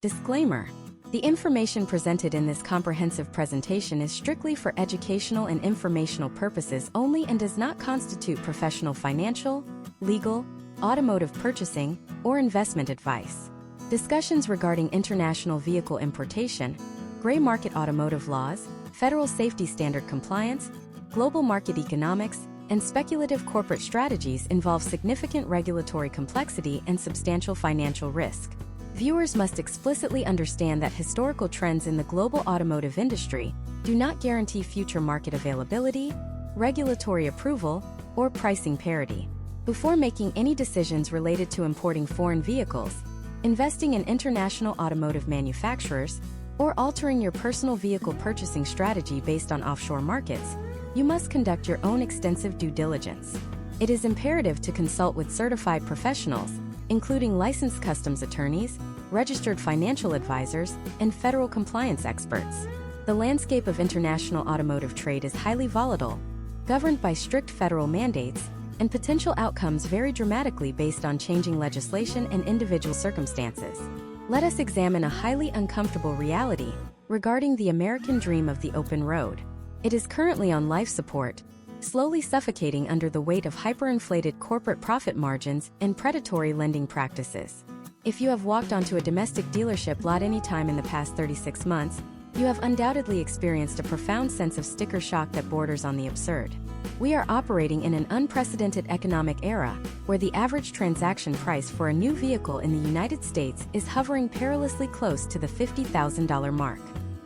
Disclaimer: the information presented in this comprehensive presentation is strictly for educational and informational purposes only and does not constitute professional financial, legal, automotive purchasing, or investment advice. Discussions regarding international vehicle importation, gray market automotive laws, federal safety standard compliance, global market economics, and speculative corporate strategies involve significant regulatory complexity and substantial financial risk. Viewers must explicitly understand that historical trends in the global automotive industry do not guarantee future market availability, regulatory approval, or pricing parity. Before making any decisions related to importing foreign vehicles, investing in international automotive manufacturers, or altering your personal vehicle purchasing strategy based on offshore markets, you must conduct your own extensive due diligence. It is imperative to consult with certified professionals, including licensed customs attorneys, registered financial advisors, and federal compliance experts. The landscape of international automotive trade is highly volatile, governed by strict federal mandates, and potential outcomes vary dramatically based on changing legislation and individual circumstances. Let us examine a highly uncomfortable reality regarding the American dream of the open road. It is currently on life support, slowly suffocating under the weight of hyperinflated corporate profit margins and predatory lending practices. If you have walked onto a domestic dealership lot any time in the past 36 months, you have undoubtedly experienced a profound sense of sticker shock that borders on the absurd. We are operating in an unprecedented economic era, where the average transaction price for a new vehicle in the United States is hovering perilously close to the $50,000 mark.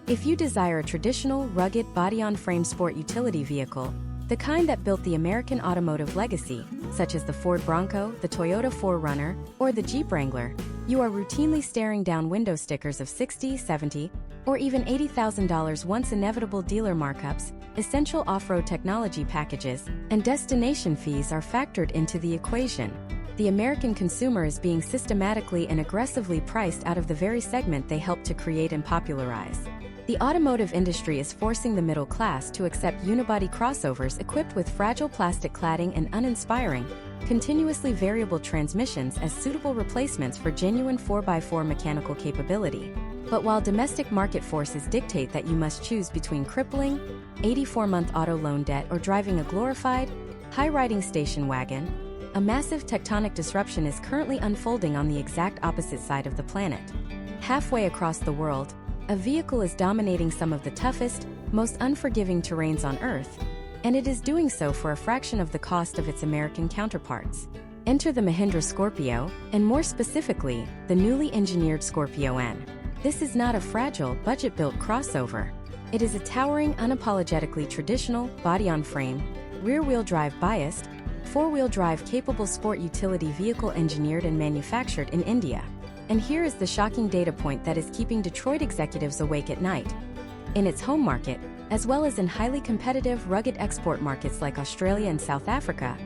If you desire a traditional, rugged, body-on-frame sport utility vehicle, the kind that built the American automotive legacy, such as the Ford Bronco, the Toyota 4Runner, or the Jeep Wrangler, you are routinely staring down window stickers of $60,000, $70,000, or even $80,000 once inevitable dealer markups, essential off-road technology packages, and destination fees are factored into the equation. The American consumer is being systematically and aggressively priced out of the very segment they helped to create and popularize. The automotive industry is forcing the middle class to accept unibody crossovers equipped with fragile plastic cladding and uninspiring, continuously variable transmissions as suitable replacements for genuine 4x4 mechanical capability. But while domestic market forces dictate that you must choose between crippling, 84-month auto loan debt or driving a glorified, high-riding station wagon, a massive tectonic disruption is currently unfolding on the exact opposite side of the planet. Halfway across the world, a vehicle is dominating some of the toughest, most unforgiving terrains on Earth, and it is doing so for a fraction of the cost of its American counterparts. Enter the Mahindra Scorpio, and more specifically, the newly engineered Scorpio N. This is not a fragile, budget-built crossover. It is a towering, unapologetically traditional, body-on-frame, rear-wheel drive biased, four-wheel drive capable sport utility vehicle engineered and manufactured in India. And here is the shocking data point that is keeping Detroit executives awake at night. In its home market, as well as in highly competitive, rugged export markets like Australia and South Africa,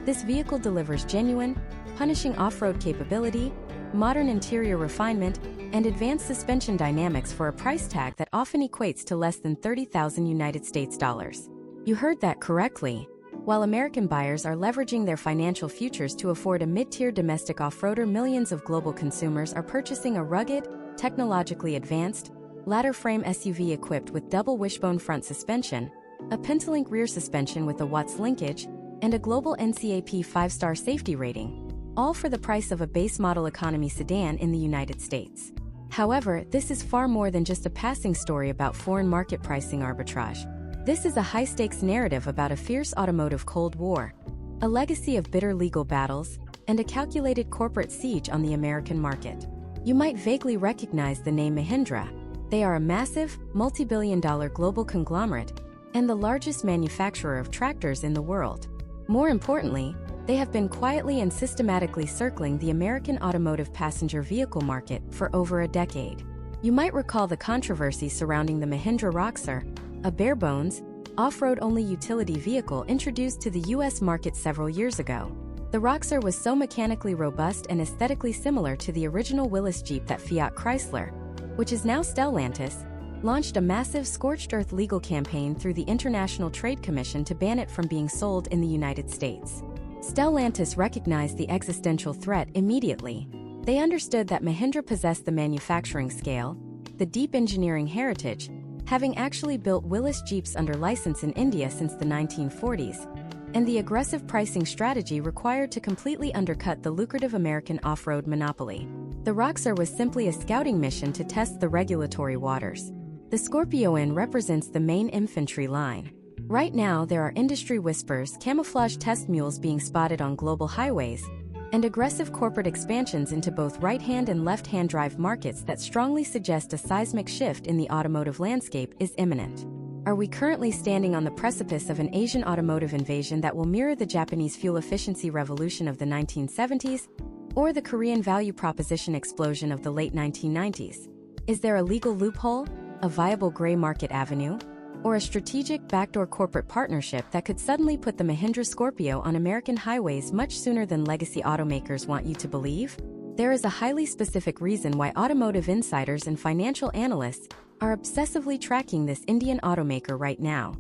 this vehicle delivers genuine, punishing off-road capability, modern interior refinement, and advanced suspension dynamics for a price tag that often equates to less than $30,000 United States dollars. You heard that correctly. While American buyers are leveraging their financial futures to afford a mid-tier domestic off-roader, millions of global consumers are purchasing a rugged, technologically advanced, ladder-frame SUV equipped with double wishbone front suspension, a Pentalink rear suspension with a Watts linkage, and a global NCAP 5-star safety rating, all for the price of a base-model economy sedan in the United States. However, this is far more than just a passing story about foreign market pricing arbitrage. This is a high-stakes narrative about a fierce automotive Cold War, a legacy of bitter legal battles, and a calculated corporate siege on the American market. You might vaguely recognize the name Mahindra. They are a massive, multi-billion-dollar global conglomerate and the largest manufacturer of tractors in the world. More importantly, they have been quietly and systematically circling the American automotive passenger vehicle market for over a decade. You might recall the controversy surrounding the Mahindra Roxor, a bare-bones, off-road-only utility vehicle introduced to the U.S. market several years ago. The Roxor was so mechanically robust and aesthetically similar to the original Willys Jeep that Fiat Chrysler, which is now Stellantis, launched a massive scorched earth legal campaign through the International Trade Commission to ban it from being sold in the United States. Stellantis recognized the existential threat immediately. They understood that Mahindra possessed the manufacturing scale, the deep engineering heritage, having actually built Willys Jeeps under license in India since the 1940s, and the aggressive pricing strategy required to completely undercut the lucrative American off-road monopoly. The Roxor was simply a scouting mission to test the regulatory waters. The Scorpio N represents the main infantry line. Right now, there are industry whispers, camouflage test mules being spotted on global highways, and aggressive corporate expansions into both right-hand and left-hand drive markets that strongly suggest a seismic shift in the automotive landscape is imminent. Are we currently standing on the precipice of an Asian automotive invasion that will mirror the Japanese fuel efficiency revolution of the 1970s, or the Korean value proposition explosion of the late 1990s? Is there a legal loophole, a viable gray market avenue, or a strategic backdoor corporate partnership that could suddenly put the Mahindra Scorpio on American highways much sooner than legacy automakers want you to believe? There is a highly specific reason why automotive insiders and financial analysts are obsessively tracking this Indian automaker right now.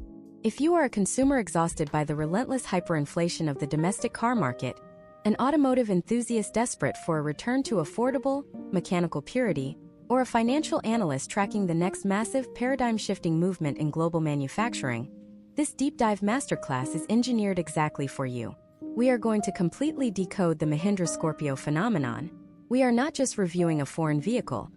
If you are a consumer exhausted by the relentless hyperinflation of the domestic car market, an automotive enthusiast desperate for a return to affordable, mechanical purity, or a financial analyst tracking the next massive paradigm-shifting movement in global manufacturing, this deep dive masterclass is engineered exactly for you. We are going to completely decode the Mahindra Scorpio phenomenon. We are not just reviewing a foreign vehicle.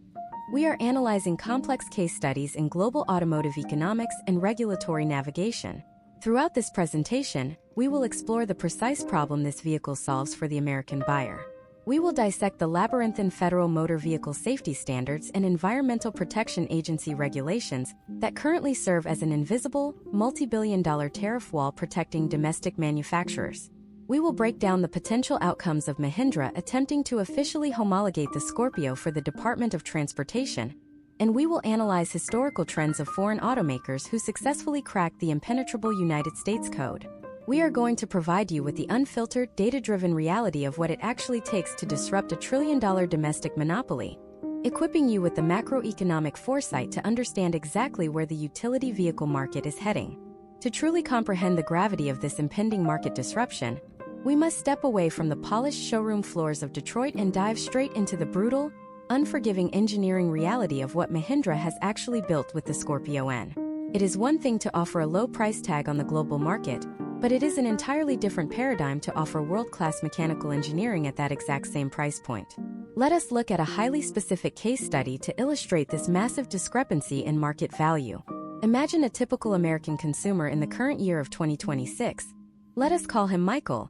We are analyzing complex case studies in global automotive economics and regulatory navigation. Throughout this presentation, we will explore the precise problem this vehicle solves for the American buyer. We will dissect the labyrinthine federal motor vehicle safety standards and Environmental Protection Agency regulations that currently serve as an invisible, multi-billion-dollar tariff wall protecting domestic manufacturers. We will break down the potential outcomes of Mahindra attempting to officially homologate the Scorpio for the Department of Transportation, and we will analyze historical trends of foreign automakers who successfully cracked the impenetrable United States Code. We are going to provide you with the unfiltered, data-driven reality of what it actually takes to disrupt a trillion-dollar domestic monopoly, equipping you with the macroeconomic foresight to understand exactly where the utility vehicle market is heading. To truly comprehend the gravity of this impending market disruption, we must step away from the polished showroom floors of Detroit and dive straight into the brutal, unforgiving engineering reality of what Mahindra has actually built with the Scorpio N. It is one thing to offer a low price tag on the global market, but it is an entirely different paradigm to offer world-class mechanical engineering at that exact same price point. Let us look at a highly specific case study to illustrate this massive discrepancy in market value. Imagine a typical American consumer in the current year of 2026. Let us call him Michael,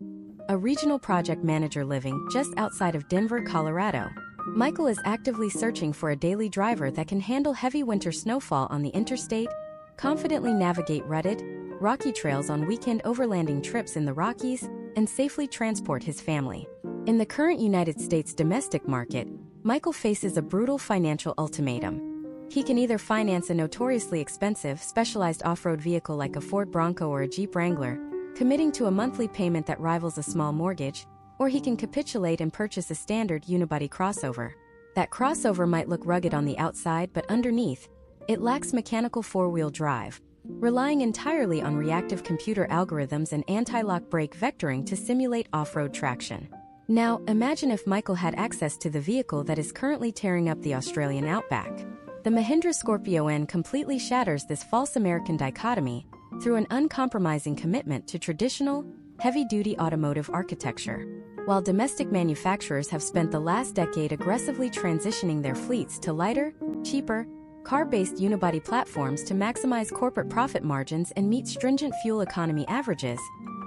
a regional project manager living just outside of Denver, Colorado. Michael is actively searching for a daily driver that can handle heavy winter snowfall on the interstate, confidently navigate rutted, rocky trails on weekend overlanding trips in the Rockies, and safely transport his family. In the current United States domestic market, Michael faces a brutal financial ultimatum. He can either finance a notoriously expensive, specialized off-road vehicle like a Ford Bronco or a Jeep Wrangler, committing to a monthly payment that rivals a small mortgage, or he can capitulate and purchase a standard unibody crossover. That crossover might look rugged on the outside, but underneath, it lacks mechanical four-wheel drive, relying entirely on reactive computer algorithms and anti-lock brake vectoring to simulate off-road traction. Now, imagine if Michael had access to the vehicle that is currently tearing up the Australian outback. The Mahindra Scorpio N completely shatters this false American dichotomy through an uncompromising commitment to traditional, heavy-duty automotive architecture. While domestic manufacturers have spent the last decade aggressively transitioning their fleets to lighter, cheaper, car-based unibody platforms to maximize corporate profit margins and meet stringent fuel economy averages,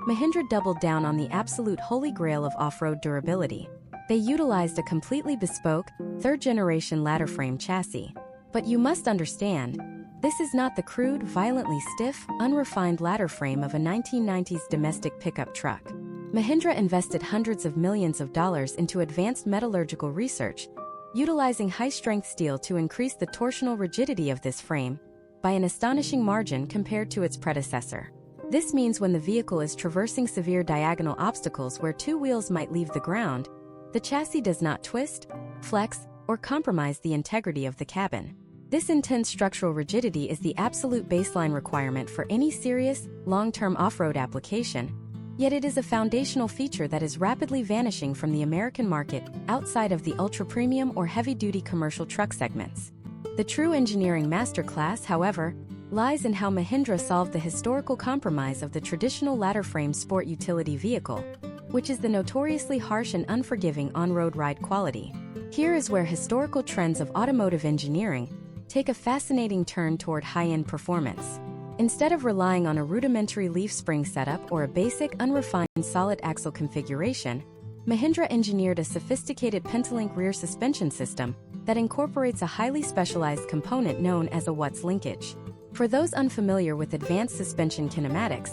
Mahindra doubled down on the absolute holy grail of off-road durability. They utilized a completely bespoke, third-generation ladder frame chassis. But you must understand, this is not the crude, violently stiff, unrefined ladder frame of a 1990s domestic pickup truck. Mahindra invested hundreds of millions of dollars into advanced metallurgical research, utilizing high-strength steel to increase the torsional rigidity of this frame by an astonishing margin compared to its predecessor. This means when the vehicle is traversing severe diagonal obstacles where two wheels might leave the ground, the chassis does not twist, flex, or compromise the integrity of the cabin. This intense structural rigidity is the absolute baseline requirement for any serious, long-term off-road application, Yet it is a foundational feature that is rapidly vanishing from the American market outside of the ultra-premium or heavy-duty commercial truck segments. The true engineering masterclass, however, lies in how Mahindra solved the historical compromise of the traditional ladder-frame sport utility vehicle, which is the notoriously harsh and unforgiving on-road ride quality. Here is where historical trends of automotive engineering take a fascinating turn toward high-end performance. Instead of relying on a rudimentary leaf spring setup or a basic, unrefined solid axle configuration, Mahindra engineered a sophisticated Pentalink rear suspension system that incorporates a highly specialized component known as a Watts linkage. For those unfamiliar with advanced suspension kinematics,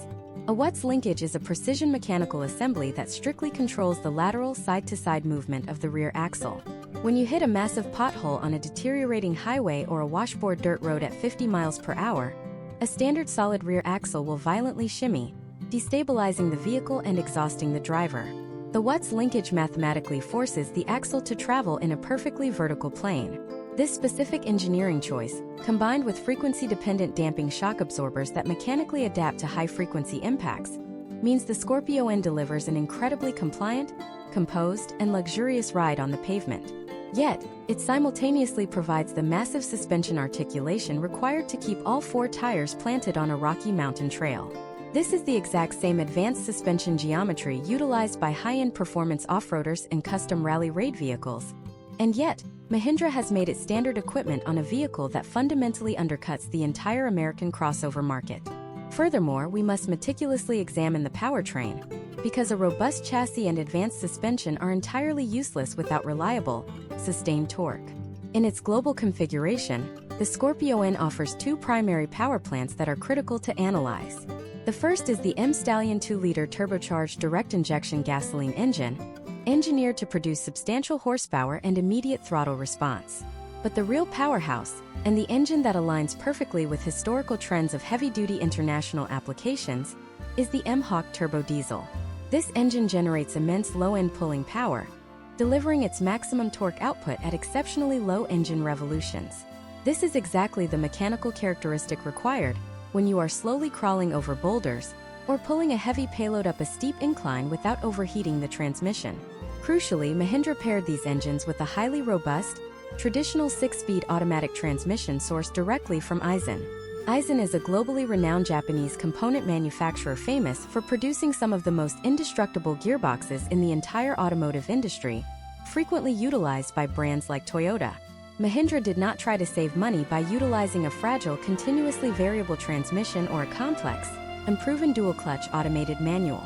a Watts linkage is a precision mechanical assembly that strictly controls the lateral side-to-side movement of the rear axle. When you hit a massive pothole on a deteriorating highway or a washboard dirt road at 50 miles per hour, a standard solid rear axle will violently shimmy, destabilizing the vehicle and exhausting the driver. The Watts linkage mathematically forces the axle to travel in a perfectly vertical plane. This specific engineering choice, combined with frequency-dependent damping shock absorbers that mechanically adapt to high-frequency impacts, means the Scorpio N delivers an incredibly compliant, composed, and luxurious ride on the pavement. Yet, it simultaneously provides the massive suspension articulation required to keep all four tires planted on a rocky mountain trail. This is the exact same advanced suspension geometry utilized by high-end performance off-roaders and custom rally raid vehicles. And yet, Mahindra has made it standard equipment on a vehicle that fundamentally undercuts the entire American crossover market. Furthermore, we must meticulously examine the powertrain, because a robust chassis and advanced suspension are entirely useless without reliable, sustained torque. In its global configuration, the Scorpio N offers two primary power plants that are critical to analyze. The first is the M-Stallion 2-liter turbocharged direct-injection gasoline engine, engineered to produce substantial horsepower and immediate throttle response. But the real powerhouse, and the engine that aligns perfectly with historical trends of heavy-duty international applications, is the M-Hawk turbo diesel. This engine generates immense low-end pulling power, delivering its maximum torque output at exceptionally low engine revolutions. This is exactly the mechanical characteristic required when you are slowly crawling over boulders or pulling a heavy payload up a steep incline without overheating the transmission. Crucially, Mahindra paired these engines with a highly robust, traditional 6-speed automatic transmission sourced directly from Aisin. Aisin is a globally renowned Japanese component manufacturer famous for producing some of the most indestructible gearboxes in the entire automotive industry, frequently utilized by brands like Toyota. Mahindra did not try to save money by utilizing a fragile, continuously variable transmission or a complex, unproven dual-clutch automated manual.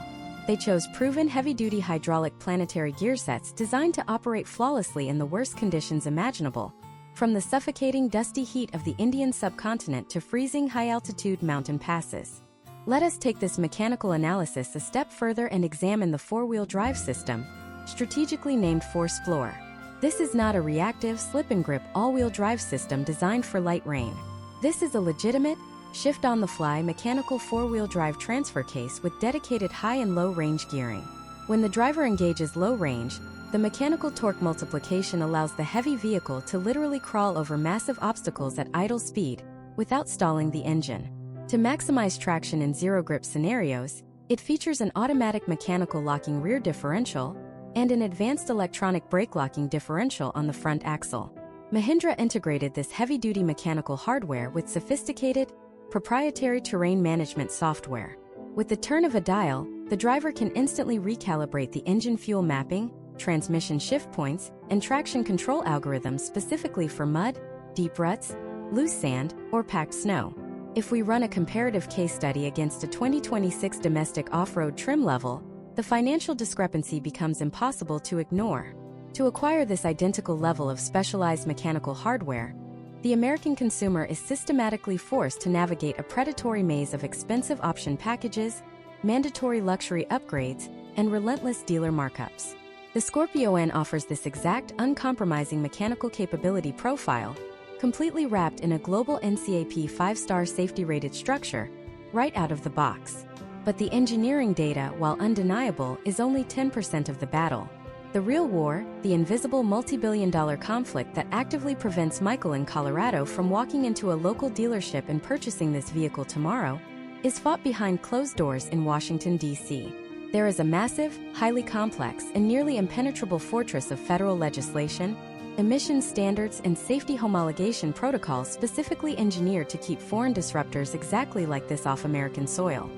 They chose proven heavy-duty hydraulic planetary gear sets designed to operate flawlessly in the worst conditions imaginable, from the suffocating dusty heat of the Indian subcontinent to freezing high-altitude mountain passes. Let us take this mechanical analysis a step further and examine the four-wheel drive system, strategically named Force Floor. This is not a reactive slip-and-grip all-wheel drive system designed for light rain. This is a legitimate, shift-on-the-fly mechanical four-wheel drive transfer case with dedicated high and low-range gearing. When the driver engages low range, the mechanical torque multiplication allows the heavy vehicle to literally crawl over massive obstacles at idle speed without stalling the engine. To maximize traction in zero-grip scenarios, it features an automatic mechanical locking rear differential and an advanced electronic brake locking differential on the front axle. Mahindra integrated this heavy-duty mechanical hardware with sophisticated, proprietary terrain management software. With the turn of a dial, the driver can instantly recalibrate the engine fuel mapping, transmission shift points, and traction control algorithms specifically for mud, deep ruts, loose sand, or packed snow. If we run a comparative case study against a 2026 domestic off-road trim level, the financial discrepancy becomes impossible to ignore. To acquire this identical level of specialized mechanical hardware, the American consumer is systematically forced to navigate a predatory maze of expensive option packages, mandatory luxury upgrades, and relentless dealer markups. The Scorpio N offers this exact, uncompromising mechanical capability profile, completely wrapped in a global NCAP 5-star safety-rated structure, right out of the box. But the engineering data, while undeniable, is only 10% of the battle. The real war, the invisible multi-billion-dollar conflict that actively prevents Michael in Colorado from walking into a local dealership and purchasing this vehicle tomorrow, is fought behind closed doors in Washington, D.C. There is a massive, highly complex, and nearly impenetrable fortress of federal legislation, emissions standards, and safety homologation protocols specifically engineered to keep foreign disruptors exactly like this off American soil.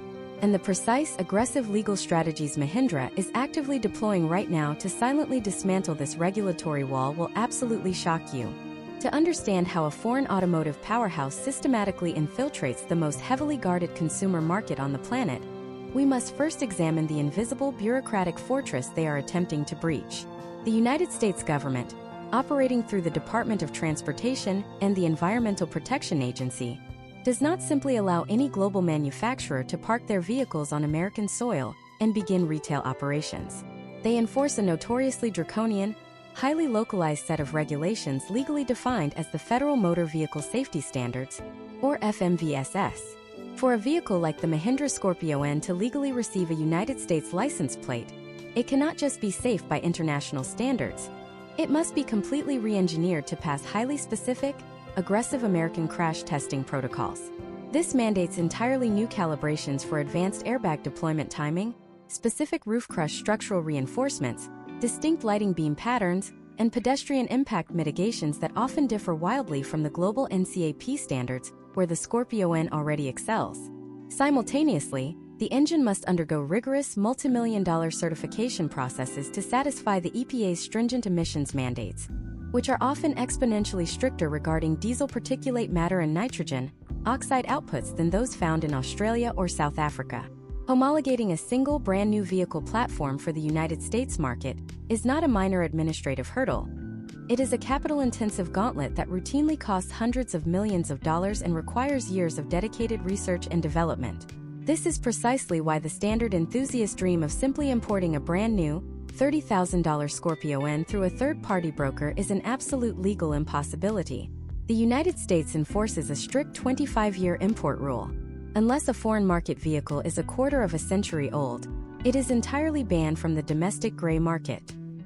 And the precise, aggressive legal strategies Mahindra is actively deploying right now to silently dismantle this regulatory wall will absolutely shock you. To understand how a foreign automotive powerhouse systematically infiltrates the most heavily guarded consumer market on the planet, we must first examine the invisible bureaucratic fortress they are attempting to breach. The United States government, operating through the Department of Transportation and the Environmental Protection Agency, does not simply allow any global manufacturer to park their vehicles on American soil and begin retail operations. They enforce a notoriously draconian, highly localized set of regulations legally defined as the Federal Motor Vehicle Safety Standards, or FMVSS. For a vehicle like the Mahindra Scorpio N to legally receive a United States license plate, it cannot just be safe by international standards. It must be completely re-engineered to pass highly specific, aggressive American crash testing protocols. This mandates entirely new calibrations for advanced airbag deployment timing, specific roof crush structural reinforcements, distinct lighting beam patterns, and pedestrian impact mitigations that often differ wildly from the global NCAP standards, where the Scorpio N already excels. Simultaneously, the engine must undergo rigorous multi-million-dollar certification processes to satisfy the EPA's stringent emissions mandates, which are often exponentially stricter regarding diesel particulate matter and nitrogen oxide outputs than those found in Australia or South Africa. Homologating a single brand-new vehicle platform for the United States market is not a minor administrative hurdle. It is a capital-intensive gauntlet that routinely costs hundreds of millions of dollars and requires years of dedicated research and development. This is precisely why the standard enthusiast dream of simply importing a brand-new, $30,000 Scorpio N through a third-party broker is an absolute legal impossibility. The United States enforces a strict 25-year import rule. Unless a foreign market vehicle is a quarter of a century old, it is entirely banned from the domestic gray market.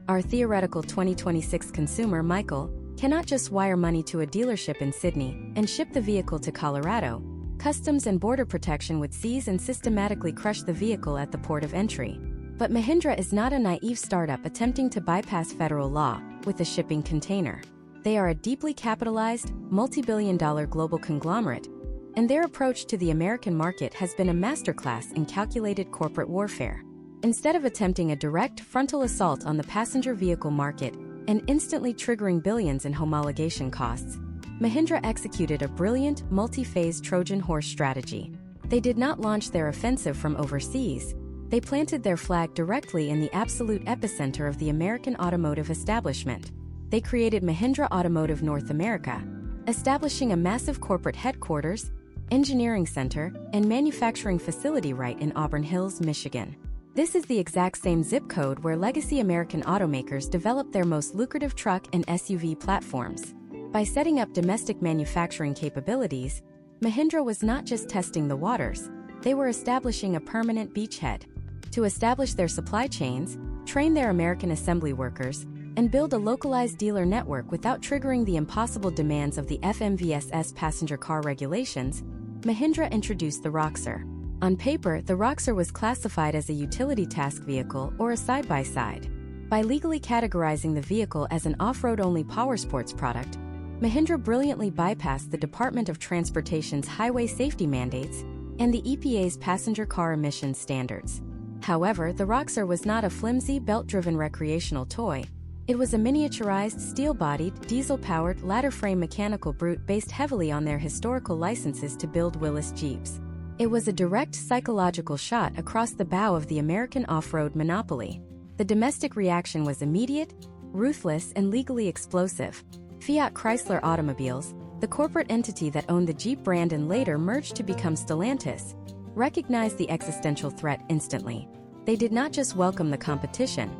Our theoretical 2026 consumer, Michael, cannot just wire money to a dealership in Sydney and ship the vehicle to Colorado. Customs and Border Protection would seize and systematically crush the vehicle at the port of entry. But Mahindra is not a naive startup attempting to bypass federal law with a shipping container. They are a deeply capitalized, multi-billion-dollar global conglomerate, and their approach to the American market has been a masterclass in calculated corporate warfare. Instead of attempting a direct frontal assault on the passenger vehicle market and instantly triggering billions in homologation costs, Mahindra executed a brilliant, multi-phase Trojan horse strategy. They did not launch their offensive from overseas. They planted their flag directly in the absolute epicenter of the American automotive establishment. They created Mahindra Automotive North America, establishing a massive corporate headquarters, engineering center, and manufacturing facility right in Auburn Hills, Michigan. This is the exact same zip code where legacy American automakers developed their most lucrative truck and SUV platforms. By setting up domestic manufacturing capabilities, Mahindra was not just testing the waters, they were establishing a permanent beachhead. To establish their supply chains, train their American assembly workers, and build a localized dealer network without triggering the impossible demands of the FMVSS passenger car regulations, Mahindra introduced the Roxor. On paper, the Roxor was classified as a utility task vehicle or a side-by-side. By legally categorizing the vehicle as an off-road-only powersports product, Mahindra brilliantly bypassed the Department of Transportation's highway safety mandates and the EPA's passenger car emissions standards. However, the Roxor was not a flimsy, belt-driven recreational toy. It was a miniaturized, steel-bodied, diesel-powered, ladder-frame mechanical brute based heavily on their historical licenses to build Willis Jeeps. It was a direct psychological shot across the bow of the American off-road monopoly. The domestic reaction was immediate, ruthless, and legally explosive. Fiat Chrysler Automobiles, the corporate entity that owned the Jeep brand and later merged to become Stellantis, recognized the existential threat instantly. They did not just welcome the competition.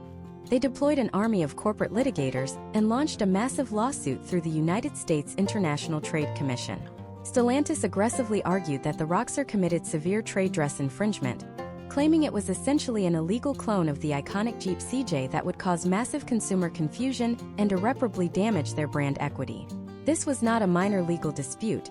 They deployed an army of corporate litigators and launched a massive lawsuit through the United States International Trade Commission. Stellantis aggressively argued that the Roxor committed severe trade dress infringement, claiming it was essentially an illegal clone of the iconic Jeep CJ that would cause massive consumer confusion and irreparably damage their brand equity. This was not a minor legal dispute.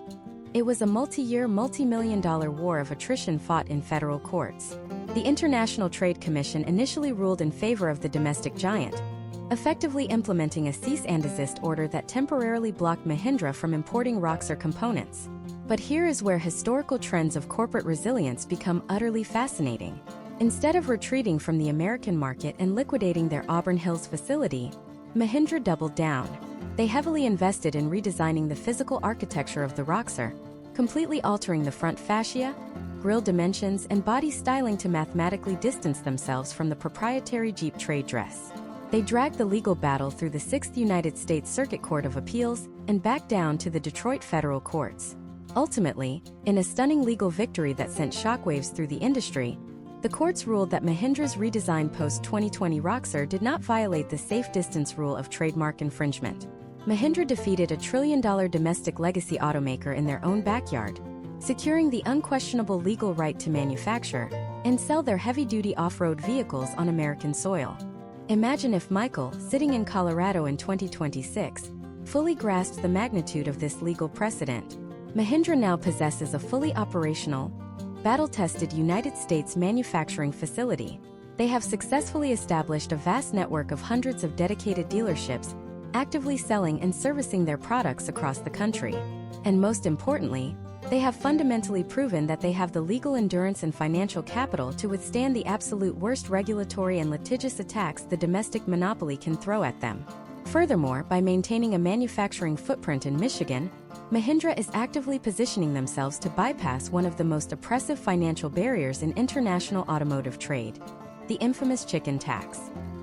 It was a multi-year, multi-million-dollar war of attrition fought in federal courts. The International Trade Commission initially ruled in favor of the domestic giant, effectively implementing a cease and desist order that temporarily blocked Mahindra from importing Roxor components. But here is where historical trends of corporate resilience become utterly fascinating. Instead of retreating from the American market and liquidating their Auburn Hills facility, Mahindra doubled down. They heavily invested in redesigning the physical architecture of the Roxor, completely altering the front fascia, grille dimensions, and body styling to mathematically distance themselves from the proprietary Jeep trade dress. They dragged the legal battle through the 6th United States Circuit Court of Appeals and back down to the Detroit federal courts. Ultimately, in a stunning legal victory that sent shockwaves through the industry, the courts ruled that Mahindra's redesigned post-2020 Roxor did not violate the safe distance rule of trademark infringement. Mahindra defeated a trillion-dollar domestic legacy automaker in their own backyard, securing the unquestionable legal right to manufacture and sell their heavy-duty off-road vehicles on American soil. Imagine if Michael, sitting in Colorado in 2026, fully grasped the magnitude of this legal precedent. Mahindra now possesses a fully operational, battle-tested United States manufacturing facility. They have successfully established a vast network of hundreds of dedicated dealerships, actively selling and servicing their products across the country. And most importantly, they have fundamentally proven that they have the legal endurance and financial capital to withstand the absolute worst regulatory and litigious attacks the domestic monopoly can throw at them. Furthermore, by maintaining a manufacturing footprint in Michigan, Mahindra is actively positioning themselves to bypass one of the most oppressive financial barriers in international automotive trade: the infamous chicken tax.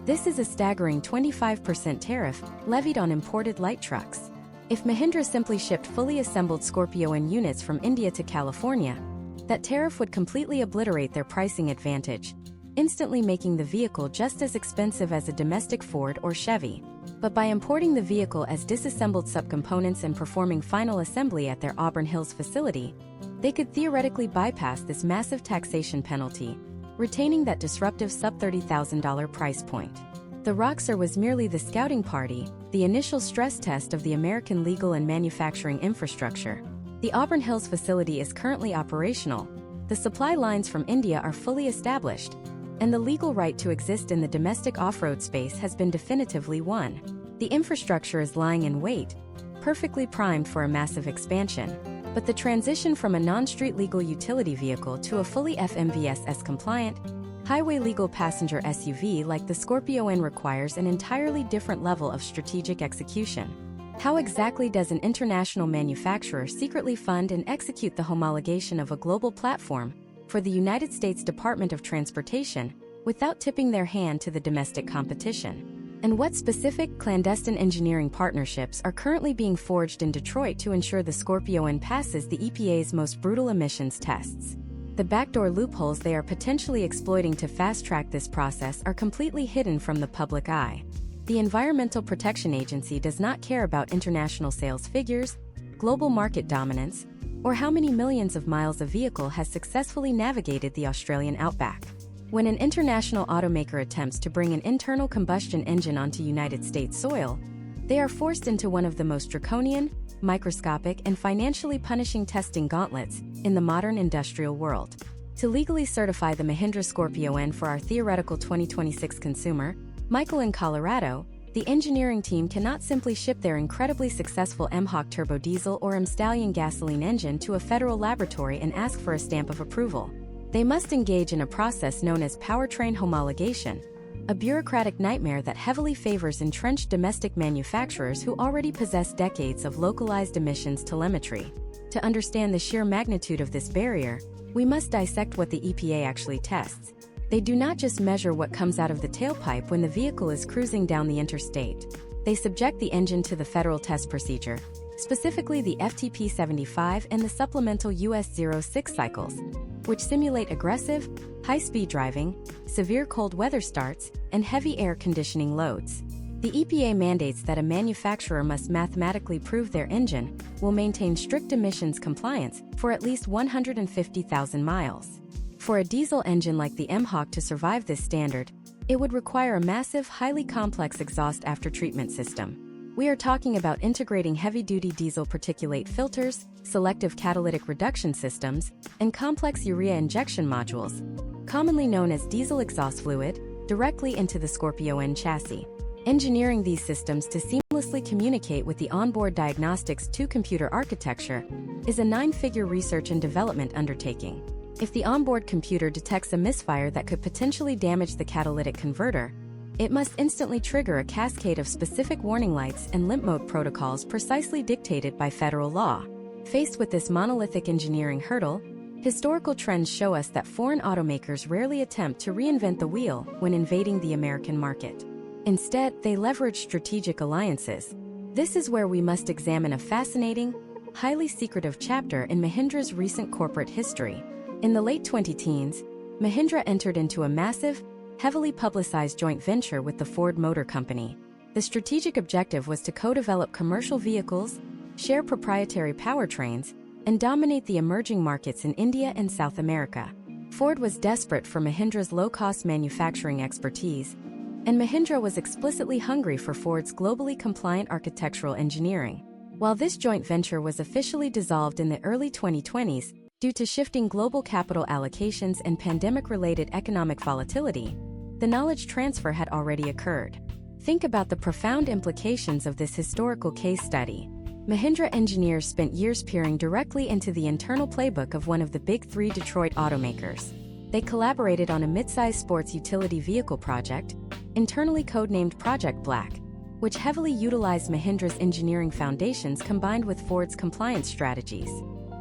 This is a staggering 25% tariff levied on imported light trucks. If Mahindra simply shipped fully assembled Scorpio N units from India to California, that tariff would completely obliterate their pricing advantage, instantly making the vehicle just as expensive as a domestic Ford or Chevy. But by importing the vehicle as disassembled subcomponents and performing final assembly at their Auburn Hills facility, they could theoretically bypass this massive taxation penalty, retaining that disruptive sub-$30,000 price point. The Roxor was merely the scouting party, the initial stress test of the American legal and manufacturing infrastructure. The Auburn Hills facility is currently operational, the supply lines from India are fully established, and the legal right to exist in the domestic off-road space has been definitively won. The infrastructure is lying in wait, perfectly primed for a massive expansion. But the transition from a non-street legal utility vehicle to a fully FMVSS-compliant, highway-legal passenger SUV like the Scorpio N requires an entirely different level of strategic execution. How exactly does an international manufacturer secretly fund and execute the homologation of a global platform for the United States Department of Transportation without tipping their hand to the domestic competition? And what specific clandestine engineering partnerships are currently being forged in Detroit to ensure the Scorpio N passes the EPA's most brutal emissions tests? The backdoor loopholes they are potentially exploiting to fast-track this process are completely hidden from the public eye. The Environmental Protection Agency does not care about international sales figures, global market dominance, or how many millions of miles a vehicle has successfully navigated the Australian outback. When an international automaker attempts to bring an internal combustion engine onto United States soil, they are forced into one of the most draconian, microscopic, and financially punishing testing gauntlets in the modern industrial world. To legally certify the Mahindra Scorpio N for our theoretical 2026 consumer, Michael in Colorado, the engineering team cannot simply ship their incredibly successful M-Hawk turbo diesel or M-Stallion gasoline engine to a federal laboratory and ask for a stamp of approval. They must engage in a process known as powertrain homologation, a bureaucratic nightmare that heavily favors entrenched domestic manufacturers who already possess decades of localized emissions telemetry. To understand the sheer magnitude of this barrier, we must dissect what the EPA actually tests. They do not just measure what comes out of the tailpipe when the vehicle is cruising down the interstate. They subject the engine to the federal test procedure, specifically the FTP 75 and the supplemental US 06 cycles, which simulate aggressive, high-speed driving, severe cold weather starts, and heavy air conditioning loads. The EPA mandates that a manufacturer must mathematically prove their engine will maintain strict emissions compliance for at least 150,000 miles. For a diesel engine like the M-Hawk to survive this standard, it would require a massive, highly complex exhaust after-treatment system. We are talking about integrating heavy-duty diesel particulate filters, selective catalytic reduction systems, and complex urea injection modules, commonly known as diesel exhaust fluid, directly into the Scorpio N chassis. Engineering these systems to seamlessly communicate with the onboard diagnostics to computer architecture is a 9-figure research and development undertaking. If the onboard computer detects a misfire that could potentially damage the catalytic converter, it must instantly trigger a cascade of specific warning lights and limp mode protocols precisely dictated by federal law. Faced with this monolithic engineering hurdle, historical trends show us that foreign automakers rarely attempt to reinvent the wheel when invading the American market. Instead, they leverage strategic alliances. This is where we must examine a fascinating, highly secretive chapter in Mahindra's recent corporate history. In the late 2010s, Mahindra entered into a massive, heavily publicized joint venture with the Ford Motor Company. The strategic objective was to co-develop commercial vehicles, share proprietary powertrains, and dominate the emerging markets in India and South America. Ford was desperate for Mahindra's low-cost manufacturing expertise, and Mahindra was explicitly hungry for Ford's globally compliant architectural engineering. While this joint venture was officially dissolved in the early 2020s due to shifting global capital allocations and pandemic-related economic volatility, the knowledge transfer had already occurred. Think about the profound implications of this historical case study. Mahindra engineers spent years peering directly into the internal playbook of one of the big three Detroit automakers. They collaborated on a mid-size sports utility vehicle project, internally codenamed Project Black, which heavily utilized Mahindra's engineering foundations combined with Ford's compliance strategies.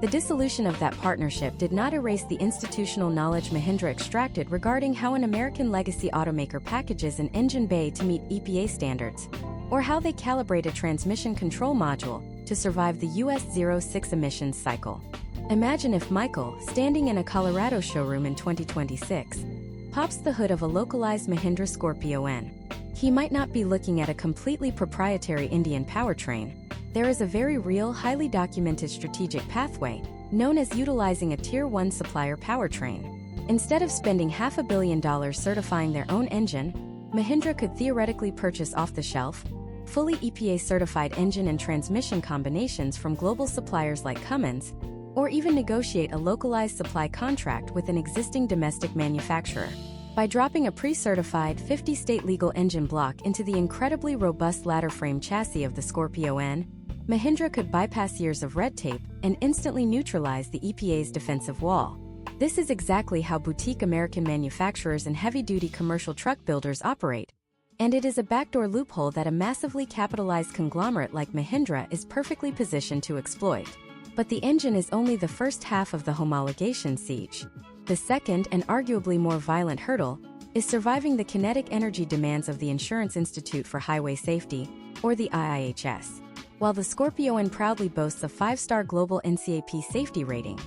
The dissolution of that partnership did not erase the institutional knowledge Mahindra extracted regarding how an American legacy automaker packages an engine bay to meet EPA standards, or how they calibrate a transmission control module to survive the US 06 emissions cycle. Imagine if Michael, standing in a Colorado showroom in 2026, pops the hood of a localized Mahindra Scorpio N. He might not be looking at a completely proprietary Indian powertrain. There is a very real, highly documented strategic pathway, known as utilizing a Tier 1 supplier powertrain. Instead of spending $500 million certifying their own engine, Mahindra could theoretically purchase off-the-shelf, fully EPA-certified engine and transmission combinations from global suppliers like Cummins, or even negotiate a localized supply contract with an existing domestic manufacturer. By dropping a pre-certified 50-state legal engine block into the incredibly robust ladder frame chassis of the Scorpio N, Mahindra could bypass years of red tape and instantly neutralize the EPA's defensive wall. This is exactly how boutique American manufacturers and heavy-duty commercial truck builders operate, and it is a backdoor loophole that a massively capitalized conglomerate like Mahindra is perfectly positioned to exploit. But the engine is only the first half of the homologation siege. The second and arguably more violent hurdle is surviving the kinetic energy demands of the Insurance Institute for Highway Safety, or the IIHS. While the Scorpio N proudly boasts a 5-star global NCAP safety rating,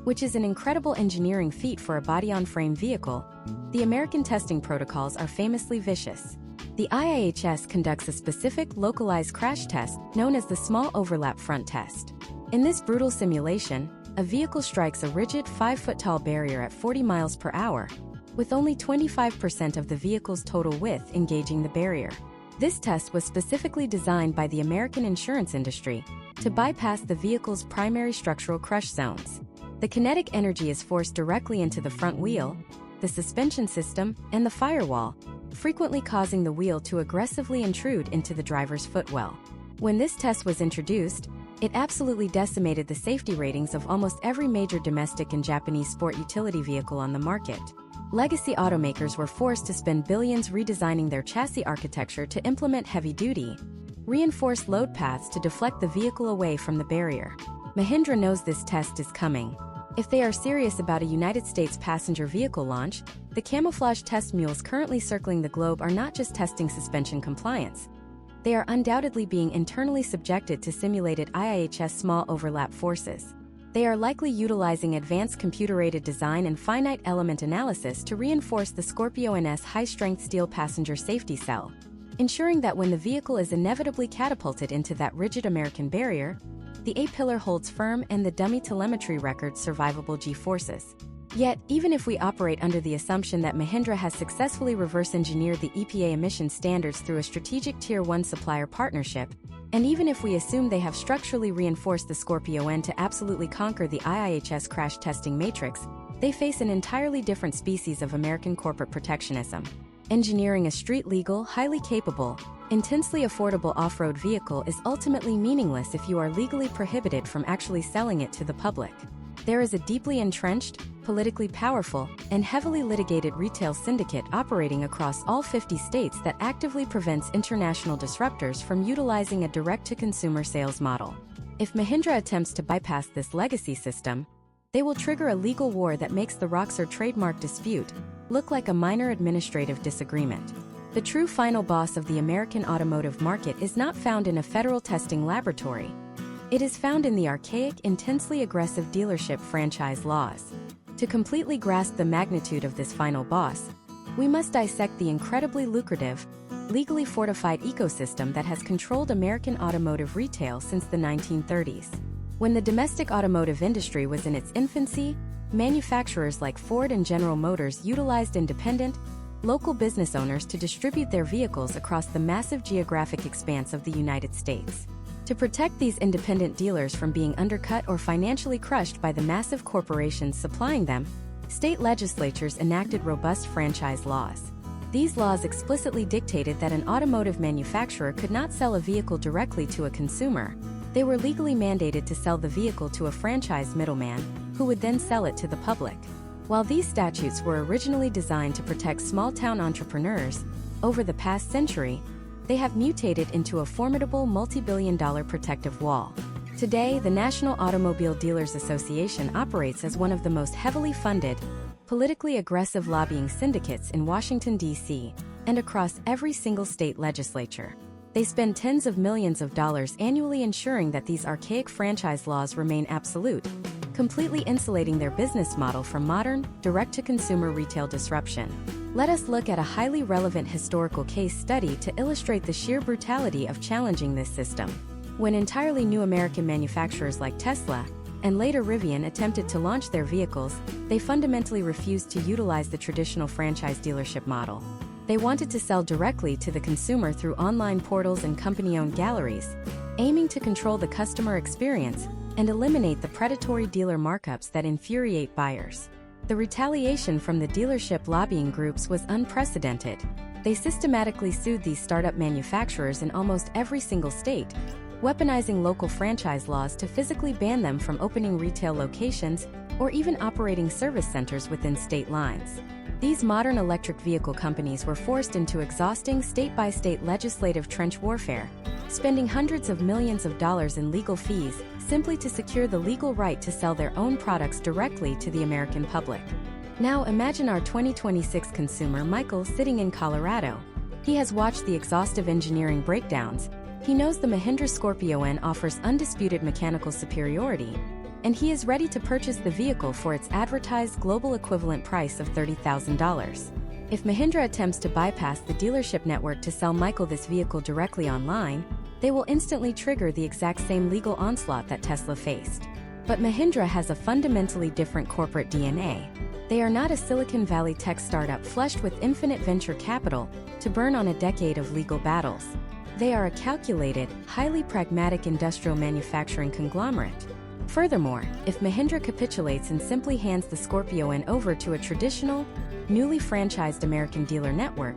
which is an incredible engineering feat for a body-on-frame vehicle, the American testing protocols are famously vicious. The IIHS conducts a specific localized crash test known as the Small Overlap Front Test. In this brutal simulation, a vehicle strikes a rigid 5-foot-tall barrier at 40 miles per hour, with only 25% of the vehicle's total width engaging the barrier. This test was specifically designed by the American insurance industry to bypass the vehicle's primary structural crush zones. The kinetic energy is forced directly into the front wheel, the suspension system, and the firewall, frequently causing the wheel to aggressively intrude into the driver's footwell. When this test was introduced, it absolutely decimated the safety ratings of almost every major domestic and Japanese sport utility vehicle on the market. Legacy automakers were forced to spend billions redesigning their chassis architecture to implement heavy-duty, reinforced load paths to deflect the vehicle away from the barrier. Mahindra knows this test is coming. If they are serious about a United States passenger vehicle launch, the camouflage test mules currently circling the globe are not just testing suspension compliance. They are undoubtedly being internally subjected to simulated IIHS small overlap forces. They are likely utilizing advanced computer-aided design and finite element analysis to reinforce the Scorpio N's high-strength steel passenger safety cell, ensuring that when the vehicle is inevitably catapulted into that rigid American barrier, the A-pillar holds firm and the dummy telemetry records survivable G-forces. Yet, even if we operate under the assumption that Mahindra has successfully reverse-engineered the EPA emission standards through a strategic Tier 1 supplier partnership, And even if we assume they have structurally reinforced the Scorpio N to absolutely conquer the IIHS crash testing matrix, they face an entirely different species of American corporate protectionism. Engineering a street-legal, highly capable, intensely affordable off-road vehicle is ultimately meaningless if you are legally prohibited from actually selling it to the public. There is a deeply entrenched, politically powerful, and heavily litigated retail syndicate operating across all 50 states that actively prevents international disruptors from utilizing a direct-to-consumer sales model. If Mahindra attempts to bypass this legacy system, they will trigger a legal war that makes the Roxor trademark dispute look like a minor administrative disagreement. The true final boss of the American automotive market is not found in a federal testing laboratory. It is found in the archaic, intensely aggressive dealership franchise laws. To completely grasp the magnitude of this final boss, we must dissect the incredibly lucrative, legally fortified ecosystem that has controlled American automotive retail since the 1930s. When the domestic automotive industry was in its infancy, manufacturers like Ford and General Motors utilized independent, local business owners to distribute their vehicles across the massive geographic expanse of the United States. To protect these independent dealers from being undercut or financially crushed by the massive corporations supplying them, state legislatures enacted robust franchise laws. These laws explicitly dictated that an automotive manufacturer could not sell a vehicle directly to a consumer. They were legally mandated to sell the vehicle to a franchise middleman, who would then sell it to the public. While these statutes were originally designed to protect small-town entrepreneurs, over the past century, they have mutated into a formidable multi-billion-dollar protective wall. Today, the National Automobile Dealers Association operates as one of the most heavily funded, politically aggressive lobbying syndicates in Washington, D.C., and across every single state legislature. They spend tens of millions of dollars annually ensuring that these archaic franchise laws remain absolute, completely insulating their business model from modern, direct-to-consumer retail disruption. Let us look at a highly relevant historical case study to illustrate the sheer brutality of challenging this system. When entirely new American manufacturers like Tesla, and later Rivian attempted to launch their vehicles, they fundamentally refused to utilize the traditional franchise dealership model. They wanted to sell directly to the consumer through online portals and company-owned galleries, aiming to control the customer experience and eliminate the predatory dealer markups that infuriate buyers. The retaliation from the dealership lobbying groups was unprecedented. They systematically sued these startup manufacturers in almost every single state, weaponizing local franchise laws to physically ban them from opening retail locations or even operating service centers within state lines. These modern electric vehicle companies were forced into exhausting state-by-state legislative trench warfare, spending hundreds of millions of dollars in legal fees simply to secure the legal right to sell their own products directly to the American public. Now imagine our 2026 consumer Michael sitting in Colorado. He has watched the exhaustive engineering breakdowns. He knows the Mahindra Scorpio N offers undisputed mechanical superiority, and he is ready to purchase the vehicle for its advertised global equivalent price of $30,000. If Mahindra attempts to bypass the dealership network to sell Michael this vehicle directly online, they will instantly trigger the exact same legal onslaught that Tesla faced. But Mahindra has a fundamentally different corporate DNA. They are not a Silicon Valley tech startup flushed with infinite venture capital to burn on a decade of legal battles. They are a calculated, highly pragmatic industrial manufacturing conglomerate. Furthermore, if Mahindra capitulates and simply hands the Scorpio N over to a traditional, newly franchised American dealer network,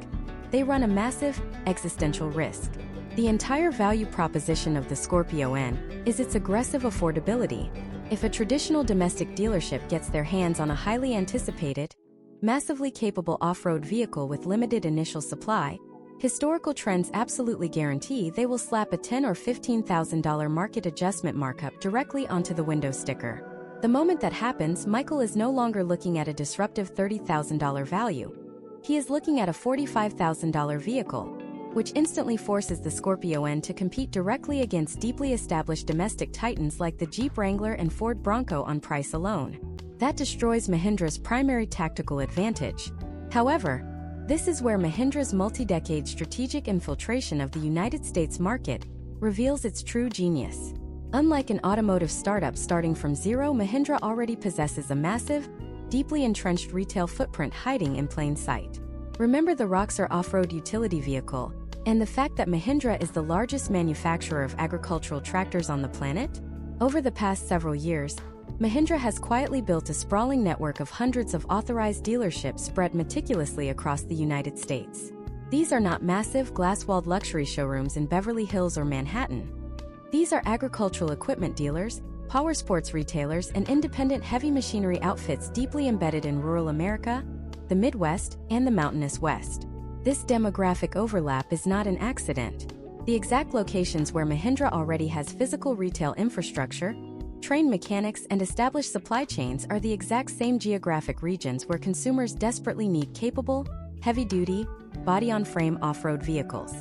they run a massive, existential risk. The entire value proposition of the Scorpio N is its aggressive affordability. If a traditional domestic dealership gets their hands on a highly anticipated, massively capable off-road vehicle with limited initial supply, historical trends absolutely guarantee they will slap a $10,000 or $15,000 market adjustment markup directly onto the window sticker. The moment that happens, Michael is no longer looking at a disruptive $30,000 value. He is looking at a $45,000 vehicle, which instantly forces the Scorpio N to compete directly against deeply established domestic titans like the Jeep Wrangler and Ford Bronco on price alone. That destroys Mahindra's primary tactical advantage. However, this is where Mahindra's multi-decade strategic infiltration of the United States market reveals its true genius. Unlike an automotive startup starting from zero, Mahindra already possesses a massive, deeply entrenched retail footprint hiding in plain sight. Remember the Roxor off-road utility vehicle? and the fact that Mahindra is the largest manufacturer of agricultural tractors on the planet? Over the past several years, Mahindra has quietly built a sprawling network of hundreds of authorized dealerships spread meticulously across the United States. These are not massive, glass-walled luxury showrooms in Beverly Hills or Manhattan. These are agricultural equipment dealers, powersports retailers, and independent heavy machinery outfits deeply embedded in rural America, the Midwest, and the mountainous West. This demographic overlap is not an accident. The exact locations where Mahindra already has physical retail infrastructure, trained mechanics, and established supply chains are the exact same geographic regions where consumers desperately need capable, heavy-duty, body-on-frame off-road vehicles.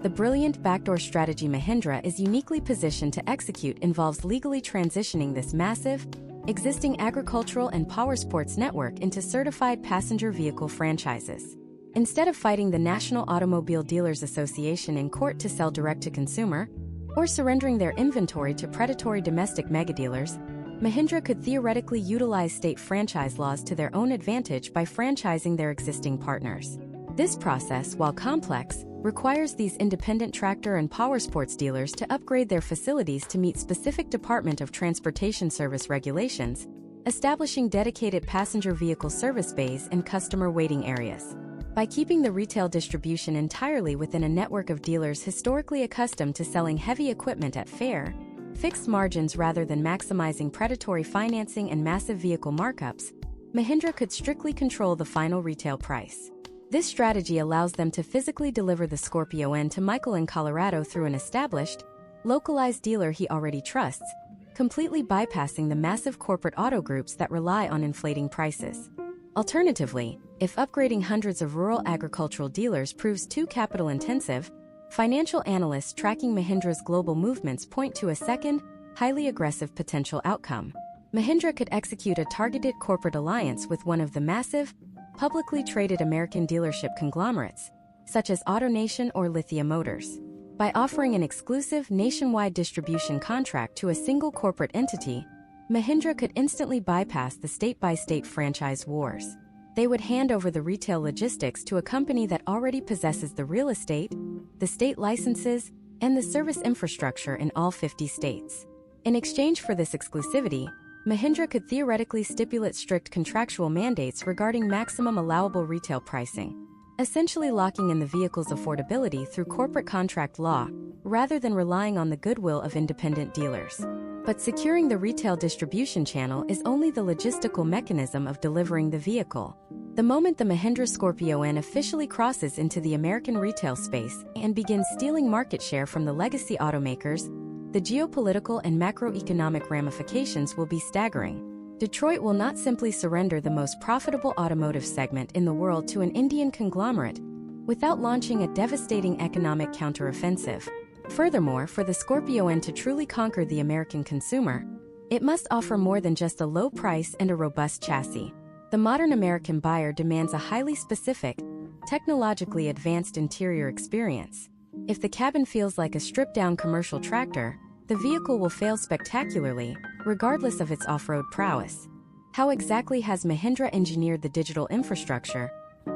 The brilliant backdoor strategy Mahindra is uniquely positioned to execute involves legally transitioning this massive, existing agricultural and powersports network into certified passenger vehicle franchises. Instead of fighting the National Automobile Dealers Association in court to sell direct-to-consumer, or surrendering their inventory to predatory domestic megadealers, Mahindra could theoretically utilize state franchise laws to their own advantage by franchising their existing partners. This process, while complex, requires these independent tractor and powersports dealers to upgrade their facilities to meet specific Department of Transportation Service regulations, establishing dedicated passenger vehicle service bays and customer waiting areas. By keeping the retail distribution entirely within a network of dealers historically accustomed to selling heavy equipment at fair, fixed margins rather than maximizing predatory financing and massive vehicle markups, Mahindra could strictly control the final retail price. This strategy allows them to physically deliver the Scorpio N to Michael in Colorado through an established, localized dealer he already trusts, completely bypassing the massive corporate auto groups that rely on inflating prices. Alternatively, if upgrading hundreds of rural agricultural dealers proves too capital-intensive, financial analysts tracking Mahindra's global movements point to a second, highly aggressive potential outcome. Mahindra could execute a targeted corporate alliance with one of the massive, publicly traded American dealership conglomerates, such as AutoNation or Lithia Motors. By offering an exclusive nationwide distribution contract to a single corporate entity, Mahindra could instantly bypass the state-by-state franchise wars. They would hand over the retail logistics to a company that already possesses the real estate, the state licenses, and the service infrastructure in all 50 states. In exchange for this exclusivity, Mahindra could theoretically stipulate strict contractual mandates regarding maximum allowable retail pricing, essentially locking in the vehicle's affordability through corporate contract law, rather than relying on the goodwill of independent dealers. But securing the retail distribution channel is only the logistical mechanism of delivering the vehicle. The moment the Mahindra Scorpio N officially crosses into the American retail space and begins stealing market share from the legacy automakers, the geopolitical and macroeconomic ramifications will be staggering. Detroit will not simply surrender the most profitable automotive segment in the world to an Indian conglomerate without launching a devastating economic counteroffensive. Furthermore, for the Scorpio N to truly conquer the American consumer, it must offer more than just a low price and a robust chassis. The modern American buyer demands a highly specific, technologically advanced interior experience. If the cabin feels like a stripped-down commercial tractor, the vehicle will fail spectacularly, regardless of its off-road prowess. How exactly has Mahindra engineered the digital infrastructure,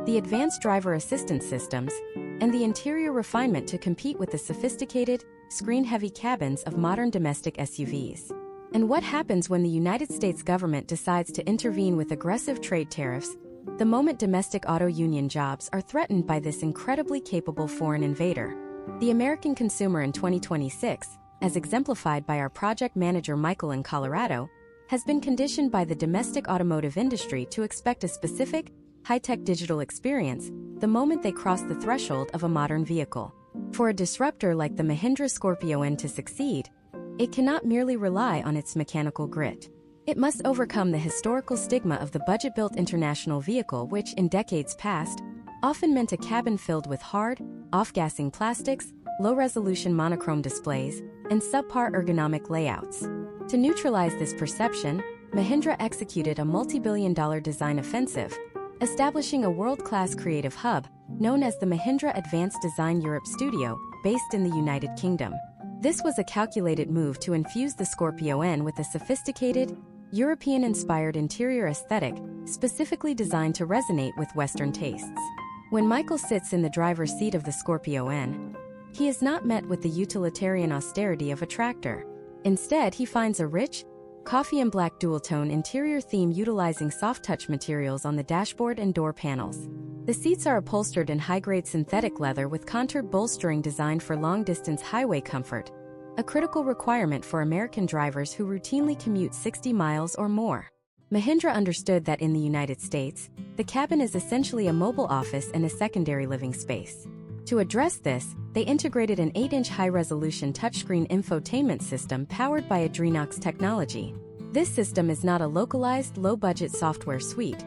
the advanced driver assistance systems, and the interior refinement to compete with the sophisticated, screen-heavy cabins of modern domestic SUVs? And what happens when the United States government decides to intervene with aggressive trade tariffs, the moment domestic auto union jobs are threatened by this incredibly capable foreign invader? The American consumer in 2026, as exemplified by our project manager Michael in Colorado, has been conditioned by the domestic automotive industry to expect a specific, high-tech digital experience the moment they cross the threshold of a modern vehicle. For a disruptor like the Mahindra Scorpio N to succeed, it cannot merely rely on its mechanical grit. It must overcome the historical stigma of the budget-built international vehicle, which, in decades past, often meant a cabin filled with hard, off-gassing plastics, low-resolution monochrome displays, and subpar ergonomic layouts. To neutralize this perception, Mahindra executed a multi-billion-dollar design offensive, establishing a world-class creative hub known as the Mahindra Advanced Design Europe Studio, based in the United Kingdom. This was a calculated move to infuse the Scorpio N with a sophisticated, European-inspired interior aesthetic specifically designed to resonate with Western tastes. When Michael sits in the driver's seat of the Scorpio N, he is not met with the utilitarian austerity of a tractor. Instead, he finds a rich, coffee and black dual-tone interior theme utilizing soft-touch materials on the dashboard and door panels. The seats are upholstered in high-grade synthetic leather with contoured bolstering designed for long-distance highway comfort, a critical requirement for American drivers who routinely commute 60 miles or more. Mahindra understood that in the United States, the cabin is essentially a mobile office and a secondary living space. To address this, they integrated an 8-inch high-resolution touchscreen infotainment system powered by Adrenox technology. This system is not a localized, low-budget software suite.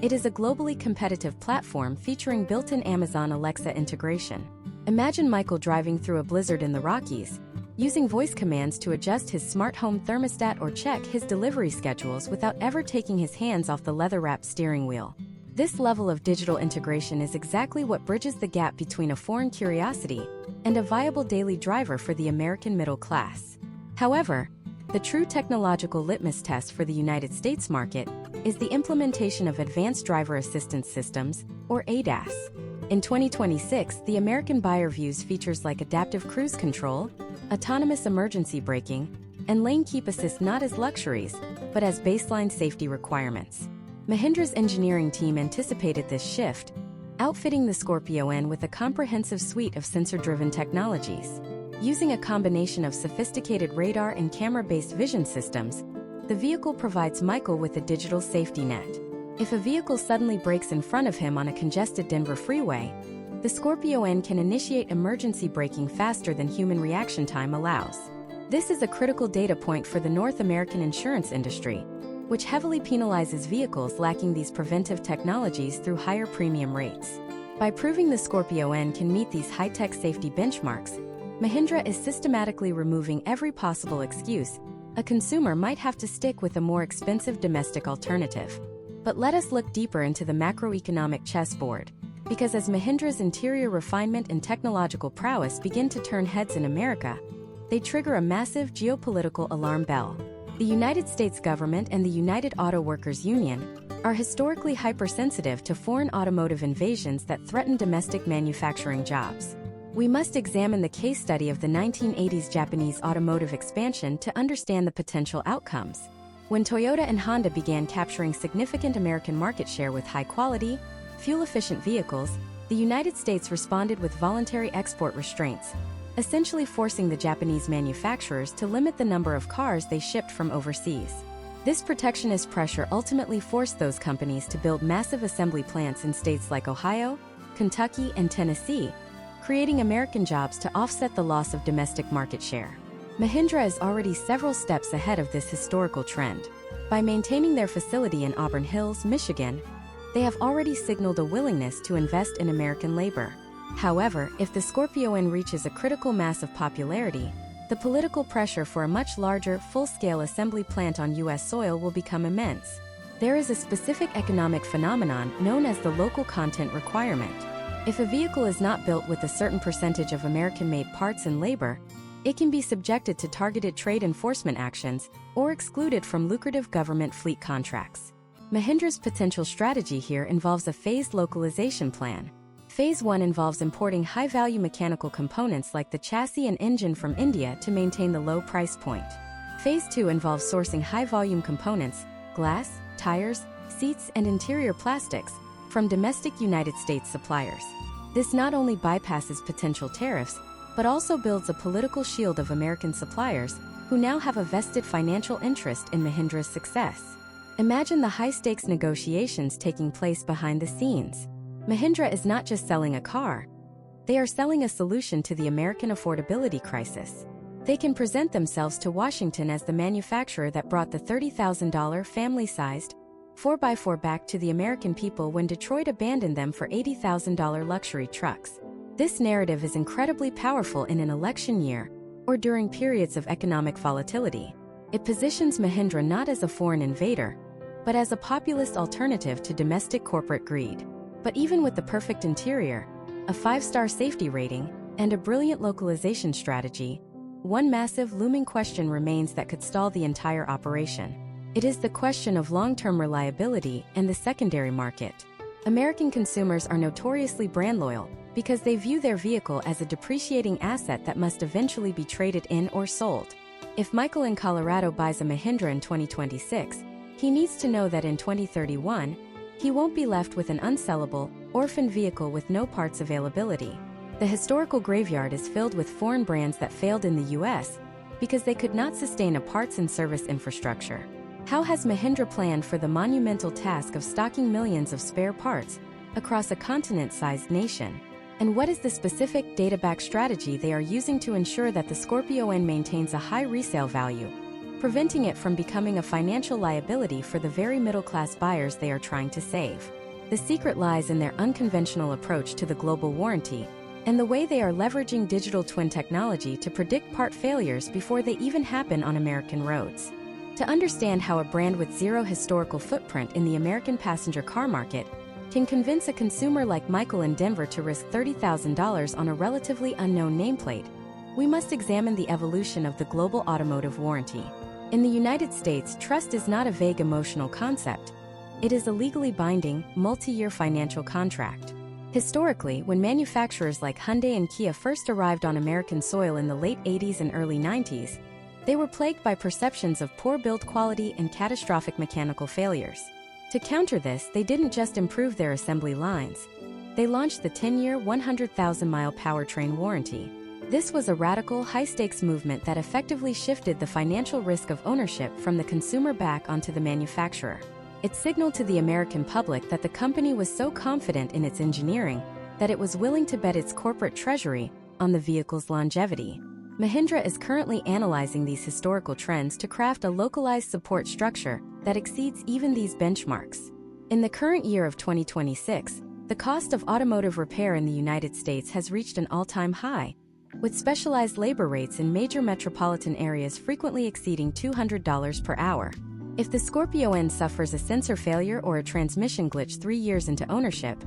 It is a globally competitive platform featuring built-in Amazon Alexa integration. Imagine Michael driving through a blizzard in the Rockies, using voice commands to adjust his smart home thermostat or check his delivery schedules without ever taking his hands off the leather-wrapped steering wheel. This level of digital integration is exactly what bridges the gap between a foreign curiosity and a viable daily driver for the American middle class. However, the true technological litmus test for the United States market is the implementation of Advanced Driver Assistance Systems, or ADAS. In 2026, the American buyer views features like adaptive cruise control, autonomous emergency braking, and lane keep assist not as luxuries, but as baseline safety requirements. Mahindra's engineering team anticipated this shift, outfitting the Scorpio N with a comprehensive suite of sensor-driven technologies. Using a combination of sophisticated radar and camera-based vision systems, the vehicle provides Michael with a digital safety net. If a vehicle suddenly brakes in front of him on a congested Denver freeway, the Scorpio N can initiate emergency braking faster than human reaction time allows. This is a critical data point for the North American insurance industry, which heavily penalizes vehicles lacking these preventive technologies through higher premium rates. By proving the Scorpio N can meet these high-tech safety benchmarks, Mahindra is systematically removing every possible excuse a consumer might have to stick with a more expensive domestic alternative. But let us look deeper into the macroeconomic chessboard, because as Mahindra's interior refinement and technological prowess begin to turn heads in America, they trigger a massive geopolitical alarm bell. The United States government and the United Auto Workers Union are historically hypersensitive to foreign automotive invasions that threaten domestic manufacturing jobs. We must examine the case study of the 1980s Japanese automotive expansion to understand the potential outcomes. When Toyota and Honda began capturing significant American market share with high-quality, fuel-efficient vehicles, the United States responded with voluntary export restraints, essentially forcing the Japanese manufacturers to limit the number of cars they shipped from overseas. This protectionist pressure ultimately forced those companies to build massive assembly plants in states like Ohio, Kentucky, and Tennessee, creating American jobs to offset the loss of domestic market share. Mahindra is already several steps ahead of this historical trend. By maintaining their facility in Auburn Hills, Michigan, they have already signaled a willingness to invest in American labor. However, if the Scorpio N reaches a critical mass of popularity, the political pressure for a much larger, full-scale assembly plant on U.S. soil will become immense. There is a specific economic phenomenon known as the local content requirement. If a vehicle is not built with a certain percentage of American-made parts and labor, it can be subjected to targeted trade enforcement actions or excluded from lucrative government fleet contracts. Mahindra's potential strategy here involves a phased localization plan. Phase 1 involves importing high-value mechanical components like the chassis and engine from India to maintain the low price point. Phase 2 involves sourcing high-volume components, glass, tires, seats, and interior plastics, from domestic United States suppliers. This not only bypasses potential tariffs, but also builds a political shield of American suppliers who now have a vested financial interest in Mahindra's success. Imagine the high-stakes negotiations taking place behind the scenes. Mahindra is not just selling a car. They are selling a solution to the American affordability crisis. They can present themselves to Washington as the manufacturer that brought the $30,000 family-sized 4x4 back to the American people when Detroit abandoned them for $80,000 luxury trucks. This narrative is incredibly powerful in an election year or during periods of economic volatility. It positions Mahindra not as a foreign invader, but as a populist alternative to domestic corporate greed. But even with the perfect interior, a 5-star safety rating, and a brilliant localization strategy, one massive looming question remains that could stall the entire operation. It is the question of long-term reliability and the secondary market. American consumers are notoriously brand loyal because they view their vehicle as a depreciating asset that must eventually be traded in or sold. If Michael in Colorado buys a Mahindra in 2026, he needs to know that in 2031, he won't be left with an unsellable, orphan vehicle with no parts availability. The historical graveyard is filled with foreign brands that failed in the US because they could not sustain a parts and service infrastructure. How has Mahindra planned for the monumental task of stocking millions of spare parts across a continent-sized nation? And what is the specific data-backed strategy they are using to ensure that the Scorpio N maintains a high resale value, preventing it from becoming a financial liability for the very middle-class buyers they are trying to save? The secret lies in their unconventional approach to the global warranty and the way they are leveraging digital twin technology to predict part failures before they even happen on American roads. To understand how a brand with zero historical footprint in the American passenger car market can convince a consumer like Michael in Denver to risk $30,000 on a relatively unknown nameplate, we must examine the evolution of the global automotive warranty. In the United States, trust is not a vague emotional concept. It is a legally binding, multi-year financial contract. Historically, when manufacturers like Hyundai and Kia first arrived on American soil in the late 80s and early 90s, they were plagued by perceptions of poor build quality and catastrophic mechanical failures. To counter this, they didn't just improve their assembly lines. They launched the 10-year, 100,000-mile powertrain warranty. This was a radical, high-stakes movement that effectively shifted the financial risk of ownership from the consumer back onto the manufacturer. It signaled to the American public that the company was so confident in its engineering that it was willing to bet its corporate treasury on the vehicle's longevity. Mahindra is currently analyzing these historical trends to craft a localized support structure that exceeds even these benchmarks. In the current year of 2026, the cost of automotive repair in the United States has reached an all-time high, with specialized labor rates in major metropolitan areas frequently exceeding $200 per hour. If the Scorpio N suffers a sensor failure or a transmission glitch 3 years into ownership,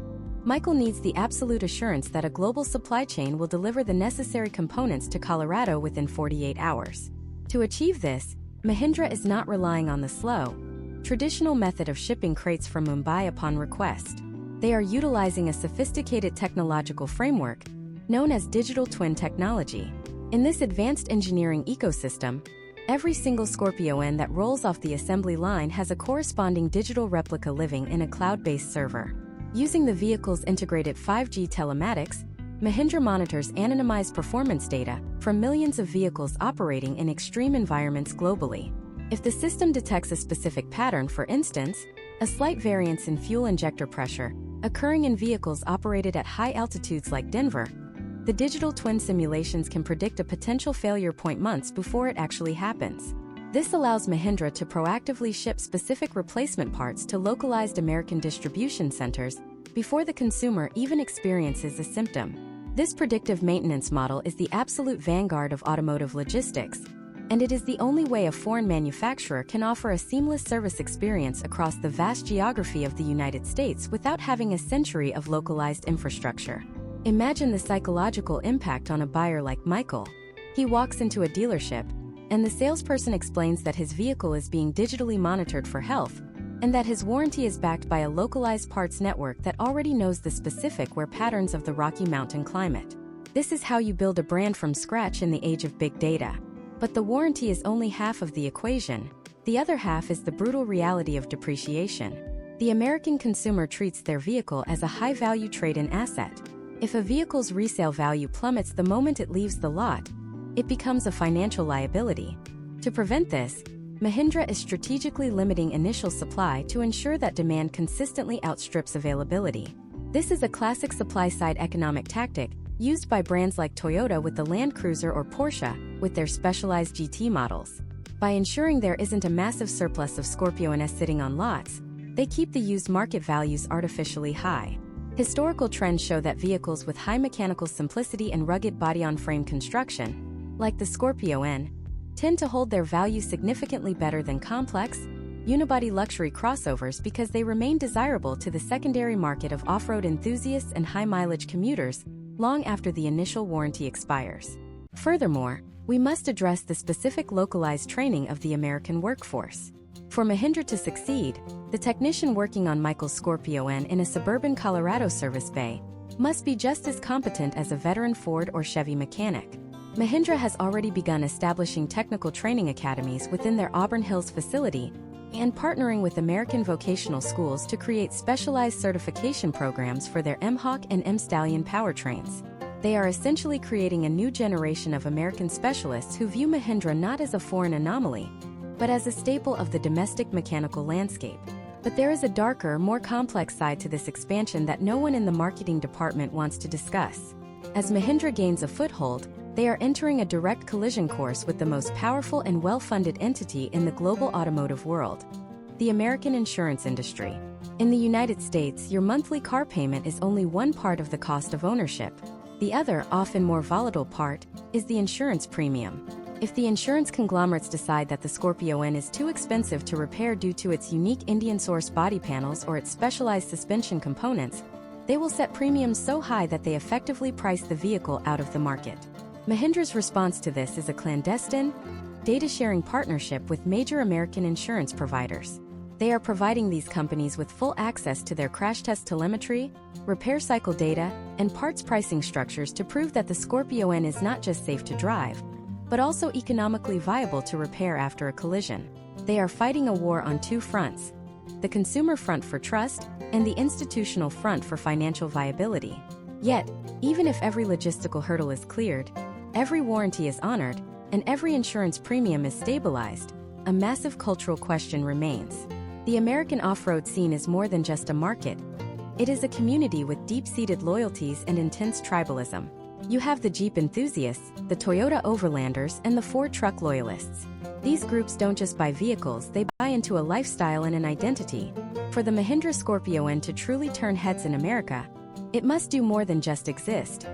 Michael needs the absolute assurance that a global supply chain will deliver the necessary components to Colorado within 48 hours. To achieve this, Mahindra is not relying on the slow, traditional method of shipping crates from Mumbai upon request. They are utilizing a sophisticated technological framework known as digital twin technology. In this advanced engineering ecosystem, every single Scorpio N that rolls off the assembly line has a corresponding digital replica living in a cloud-based server. Using the vehicle's integrated 5G telematics, Mahindra monitors anonymized performance data from millions of vehicles operating in extreme environments globally. If the system detects a specific pattern, for instance, a slight variance in fuel injector pressure occurring in vehicles operated at high altitudes like Denver, the digital twin simulations can predict a potential failure point months before it actually happens. This allows Mahindra to proactively ship specific replacement parts to localized American distribution centers before the consumer even experiences a symptom. This predictive maintenance model is the absolute vanguard of automotive logistics, and it is the only way a foreign manufacturer can offer a seamless service experience across the vast geography of the United States without having a century of localized infrastructure. Imagine the psychological impact on a buyer like Michael. He walks into a dealership, and the salesperson explains that his vehicle is being digitally monitored for health, and that his warranty is backed by a localized parts network that already knows the specific wear patterns of the Rocky Mountain climate. This is how you build a brand from scratch in the age of big data. But the warranty is only half of the equation. The other half is the brutal reality of depreciation. The American consumer treats their vehicle as a high-value trade-in asset. If a vehicle's resale value plummets the moment it leaves the lot, it becomes a financial liability. To prevent this, Mahindra is strategically limiting initial supply to ensure that demand consistently outstrips availability. This is a classic supply-side economic tactic used by brands like Toyota with the Land Cruiser or Porsche with their specialized GT models. By ensuring there isn't a massive surplus of Scorpio Ns sitting on lots, they keep the used market values artificially high. Historical trends show that vehicles with high mechanical simplicity and rugged body-on-frame construction, like the Scorpio N, tend to hold their value significantly better than complex, unibody luxury crossovers because they remain desirable to the secondary market of off-road enthusiasts and high-mileage commuters long after the initial warranty expires. Furthermore, we must address the specific localized training of the American workforce. For Mahindra to succeed, the technician working on Michael's Scorpio N in a suburban Colorado service bay must be just as competent as a veteran Ford or Chevy mechanic. Mahindra has already begun establishing technical training academies within their Auburn Hills facility and partnering with American vocational schools to create specialized certification programs for their M-Hawk and M-Stallion powertrains. They are essentially creating a new generation of American specialists who view Mahindra not as a foreign anomaly, but as a staple of the domestic mechanical landscape. But there is a darker, more complex side to this expansion that no one in the marketing department wants to discuss. As Mahindra gains a foothold, they are entering a direct collision course with the most powerful and well-funded entity in the global automotive world, the American insurance industry. In the United States, your monthly car payment is only one part of the cost of ownership. The other, often more volatile part, is the insurance premium. If the insurance conglomerates decide that the Scorpio N is too expensive to repair due to its unique Indian-sourced body panels or its specialized suspension components, they will set premiums so high that they effectively price the vehicle out of the market. Mahindra's response to this is a clandestine, data-sharing partnership with major American insurance providers. They are providing these companies with full access to their crash test telemetry, repair cycle data, and parts pricing structures to prove that the Scorpio N is not just safe to drive, but also economically viable to repair after a collision. They are fighting a war on two fronts: the consumer front for trust and the institutional front for financial viability. Yet, even if every logistical hurdle is cleared, every warranty is honored, and every insurance premium is stabilized, a massive cultural question remains. The American off-road scene is more than just a market. It is a community with deep-seated loyalties and intense tribalism. You have the Jeep enthusiasts, the Toyota overlanders, and the Ford truck loyalists. These groups don't just buy vehicles, they buy into a lifestyle and an identity. For the Mahindra Scorpio N to truly turn heads in America, it must do more than just exist.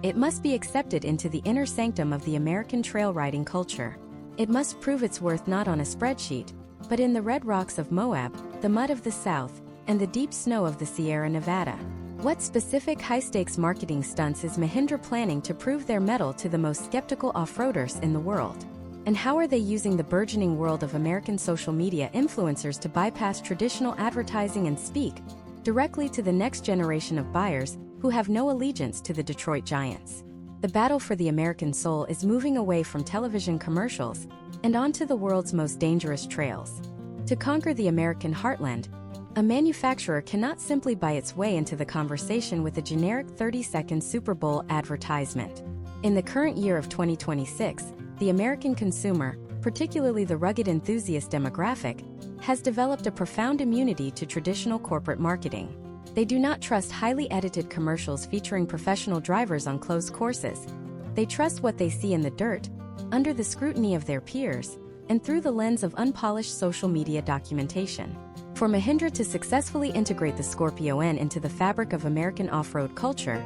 It must be accepted into the inner sanctum of the American trail riding culture. It must prove its worth not on a spreadsheet, but in the red rocks of Moab, the mud of the South, and the deep snow of the Sierra Nevada. What specific high-stakes marketing stunts is Mahindra planning to prove their mettle to the most skeptical off-roaders in the world? And how are they using the burgeoning world of American social media influencers to bypass traditional advertising and speak directly to the next generation of buyers who have no allegiance to the Detroit Giants? The battle for the American soul is moving away from television commercials and onto the world's most dangerous trails. To conquer the American heartland, a manufacturer cannot simply buy its way into the conversation with a generic 30-second Super Bowl advertisement. In the current year of 2026, the American consumer, particularly the rugged enthusiast demographic, has developed a profound immunity to traditional corporate marketing. They do not trust highly edited commercials featuring professional drivers on closed courses. They trust what they see in the dirt, under the scrutiny of their peers, and through the lens of unpolished social media documentation. For Mahindra to successfully integrate the Scorpio N into the fabric of American off-road culture,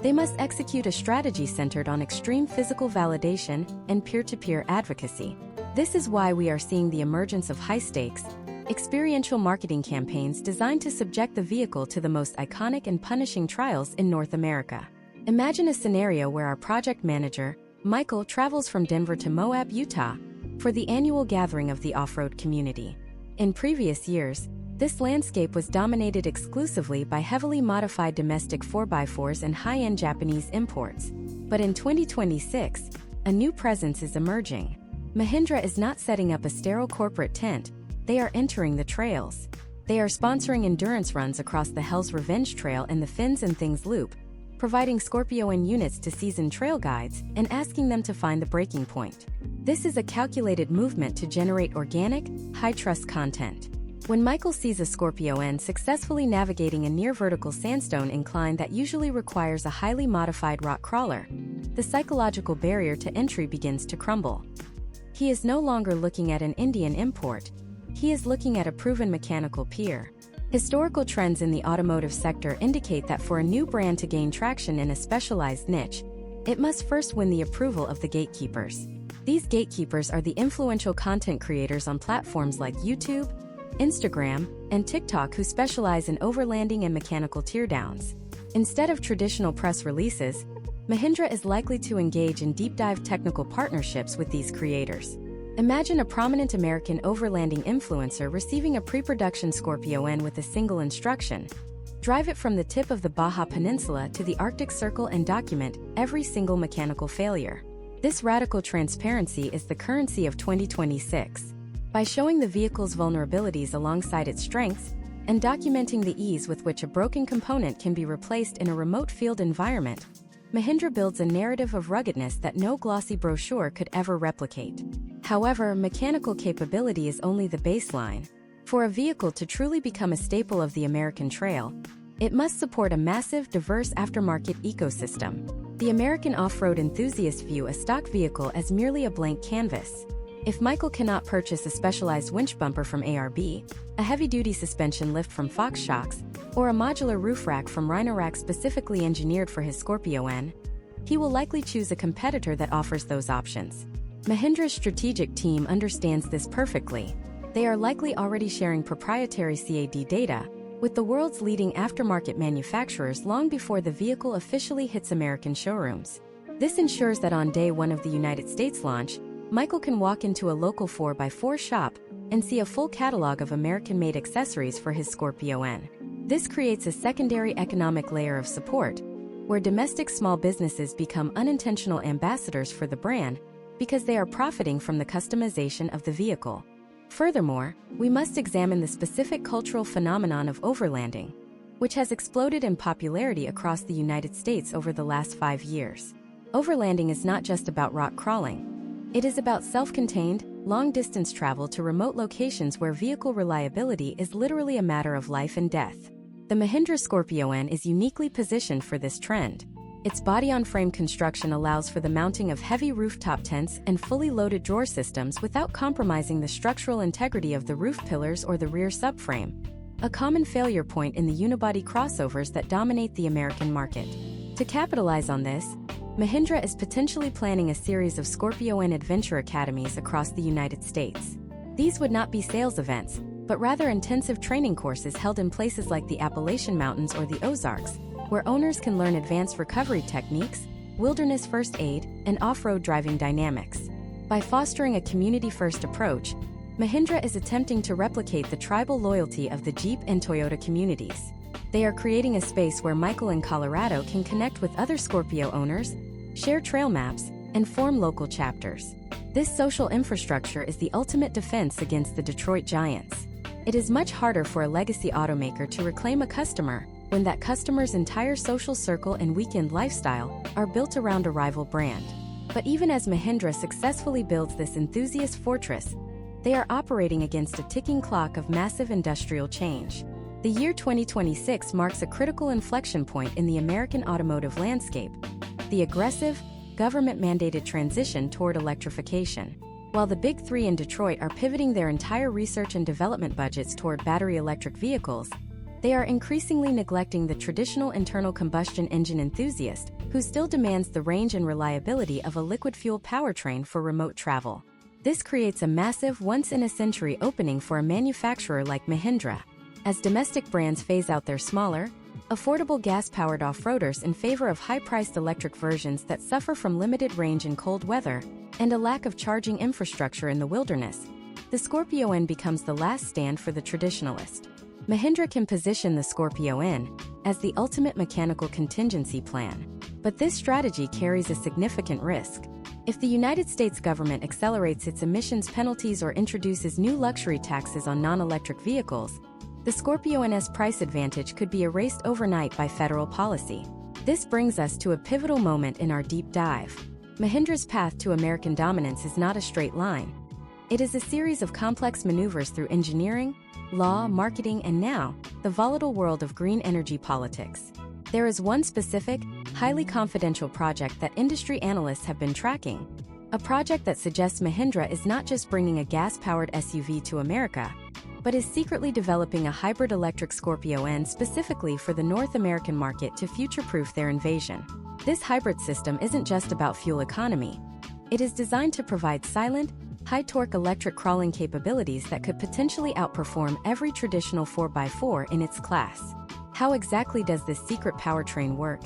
they must execute a strategy centered on extreme physical validation and peer-to-peer advocacy. This is why we are seeing the emergence of high-stakes, experiential marketing campaigns designed to subject the vehicle to the most iconic and punishing trials in North America. Imagine a scenario where our project manager, Michael, travels from Denver to Moab, Utah, for the annual gathering of the off-road community. In previous years, this landscape was dominated exclusively by heavily modified domestic 4x4s and high-end Japanese imports. But in 2026, a new presence is emerging. Mahindra is not setting up a sterile corporate tent, they are entering the trails. They are sponsoring endurance runs across the Hell's Revenge Trail and the Fins and Things Loop, providing Scorpio N units to seasoned trail guides and asking them to find the breaking point. This is a calculated movement to generate organic, high-trust content. When Michael sees a Scorpio N successfully navigating a near-vertical sandstone incline that usually requires a highly modified rock crawler, the psychological barrier to entry begins to crumble. He is no longer looking at an Indian import, he is looking at a proven mechanical peer. Historical trends in the automotive sector indicate that for a new brand to gain traction in a specialized niche, it must first win the approval of the gatekeepers. These gatekeepers are the influential content creators on platforms like YouTube, Instagram, and TikTok who specialize in overlanding and mechanical teardowns. Instead of traditional press releases, Mahindra is likely to engage in deep-dive technical partnerships with these creators. Imagine a prominent American overlanding influencer receiving a pre-production Scorpio N with a single instruction: drive it from the tip of the Baja Peninsula to the Arctic Circle and document every single mechanical failure. This radical transparency is the currency of 2026. By showing the vehicle's vulnerabilities alongside its strengths, and documenting the ease with which a broken component can be replaced in a remote field environment, Mahindra builds a narrative of ruggedness that no glossy brochure could ever replicate. However, mechanical capability is only the baseline. For a vehicle to truly become a staple of the American trail, it must support a massive, diverse aftermarket ecosystem. The American off-road enthusiasts view a stock vehicle as merely a blank canvas. If Michael cannot purchase a specialized winch bumper from ARB, a heavy-duty suspension lift from Fox Shocks, or a modular roof rack from Rhino-Rack specifically engineered for his Scorpio N, he will likely choose a competitor that offers those options. Mahindra's strategic team understands this perfectly. They are likely already sharing proprietary CAD data with the world's leading aftermarket manufacturers long before the vehicle officially hits American showrooms. This ensures that on day one of the United States launch, Michael can walk into a local 4x4 shop and see a full catalog of American-made accessories for his Scorpio N. This creates a secondary economic layer of support, where domestic small businesses become unintentional ambassadors for the brand because they are profiting from the customization of the vehicle. Furthermore, we must examine the specific cultural phenomenon of overlanding, which has exploded in popularity across the United States over the last 5 years. Overlanding is not just about rock crawling. It is about self-contained, long-distance travel to remote locations where vehicle reliability is literally a matter of life and death. The Mahindra Scorpio N is uniquely positioned for this trend. Its body-on-frame construction allows for the mounting of heavy rooftop tents and fully loaded drawer systems without compromising the structural integrity of the roof pillars or the rear subframe, a common failure point in the unibody crossovers that dominate the American market. To capitalize on this, Mahindra is potentially planning a series of Scorpio N Adventure Academies across the United States. These would not be sales events, but rather intensive training courses held in places like the Appalachian Mountains or the Ozarks, where owners can learn advanced recovery techniques, wilderness first aid, and off-road driving dynamics. By fostering a community-first approach, Mahindra is attempting to replicate the tribal loyalty of the Jeep and Toyota communities. They are creating a space where Michael in Colorado can connect with other Scorpio owners, share trail maps, and form local chapters. This social infrastructure is the ultimate defense against the Detroit giants. It is much harder for a legacy automaker to reclaim a customer when that customer's entire social circle and weekend lifestyle are built around a rival brand. But even as Mahindra successfully builds this enthusiast fortress, they are operating against a ticking clock of massive industrial change. The year 2026 marks a critical inflection point in the American automotive landscape: the aggressive, government-mandated transition toward electrification. While the Big Three in Detroit are pivoting their entire research and development budgets toward battery electric vehicles, they are increasingly neglecting the traditional internal combustion engine enthusiast, who still demands the range and reliability of a liquid-fuel powertrain for remote travel. This creates a massive, once-in-a-century opening for a manufacturer like Mahindra, as domestic brands phase out their smaller, affordable gas-powered off-roaders in favor of high-priced electric versions that suffer from limited range in cold weather and a lack of charging infrastructure in the wilderness. The Scorpio N becomes the last stand for the traditionalist. Mahindra can position the Scorpio N as the ultimate mechanical contingency plan. But this strategy carries a significant risk. If the United States government accelerates its emissions penalties or introduces new luxury taxes on non-electric vehicles, the Scorpio N's price advantage could be erased overnight by federal policy. This brings us to a pivotal moment in our deep dive. Mahindra's path to American dominance is not a straight line. It is a series of complex maneuvers through engineering, law, marketing, and now, the volatile world of green energy politics. There is one specific, highly confidential project that industry analysts have been tracking. A project that suggests Mahindra is not just bringing a gas-powered SUV to America, but is secretly developing a hybrid electric Scorpio N specifically for the North American market to future-proof their invasion. This hybrid system isn't just about fuel economy. It is designed to provide silent, high-torque electric crawling capabilities that could potentially outperform every traditional 4x4 in its class. How exactly does this secret powertrain work?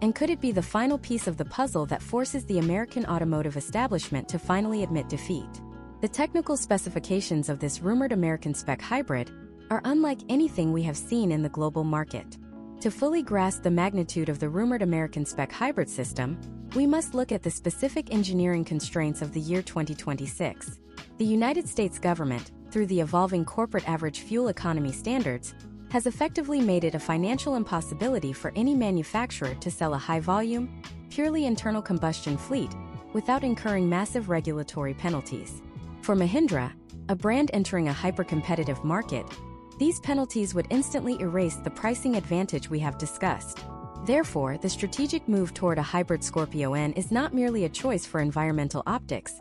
And could it be the final piece of the puzzle that forces the American automotive establishment to finally admit defeat? The technical specifications of this rumored American spec hybrid are unlike anything we have seen in the global market. To fully grasp the magnitude of the rumored American spec hybrid system, we must look at the specific engineering constraints of the year 2026. The United States government, through the evolving corporate average fuel economy standards, has effectively made it a financial impossibility for any manufacturer to sell a high-volume, purely internal combustion fleet without incurring massive regulatory penalties. For Mahindra, a brand entering a hyper-competitive market, these penalties would instantly erase the pricing advantage we have discussed. Therefore, the strategic move toward a hybrid Scorpio N is not merely a choice for environmental optics.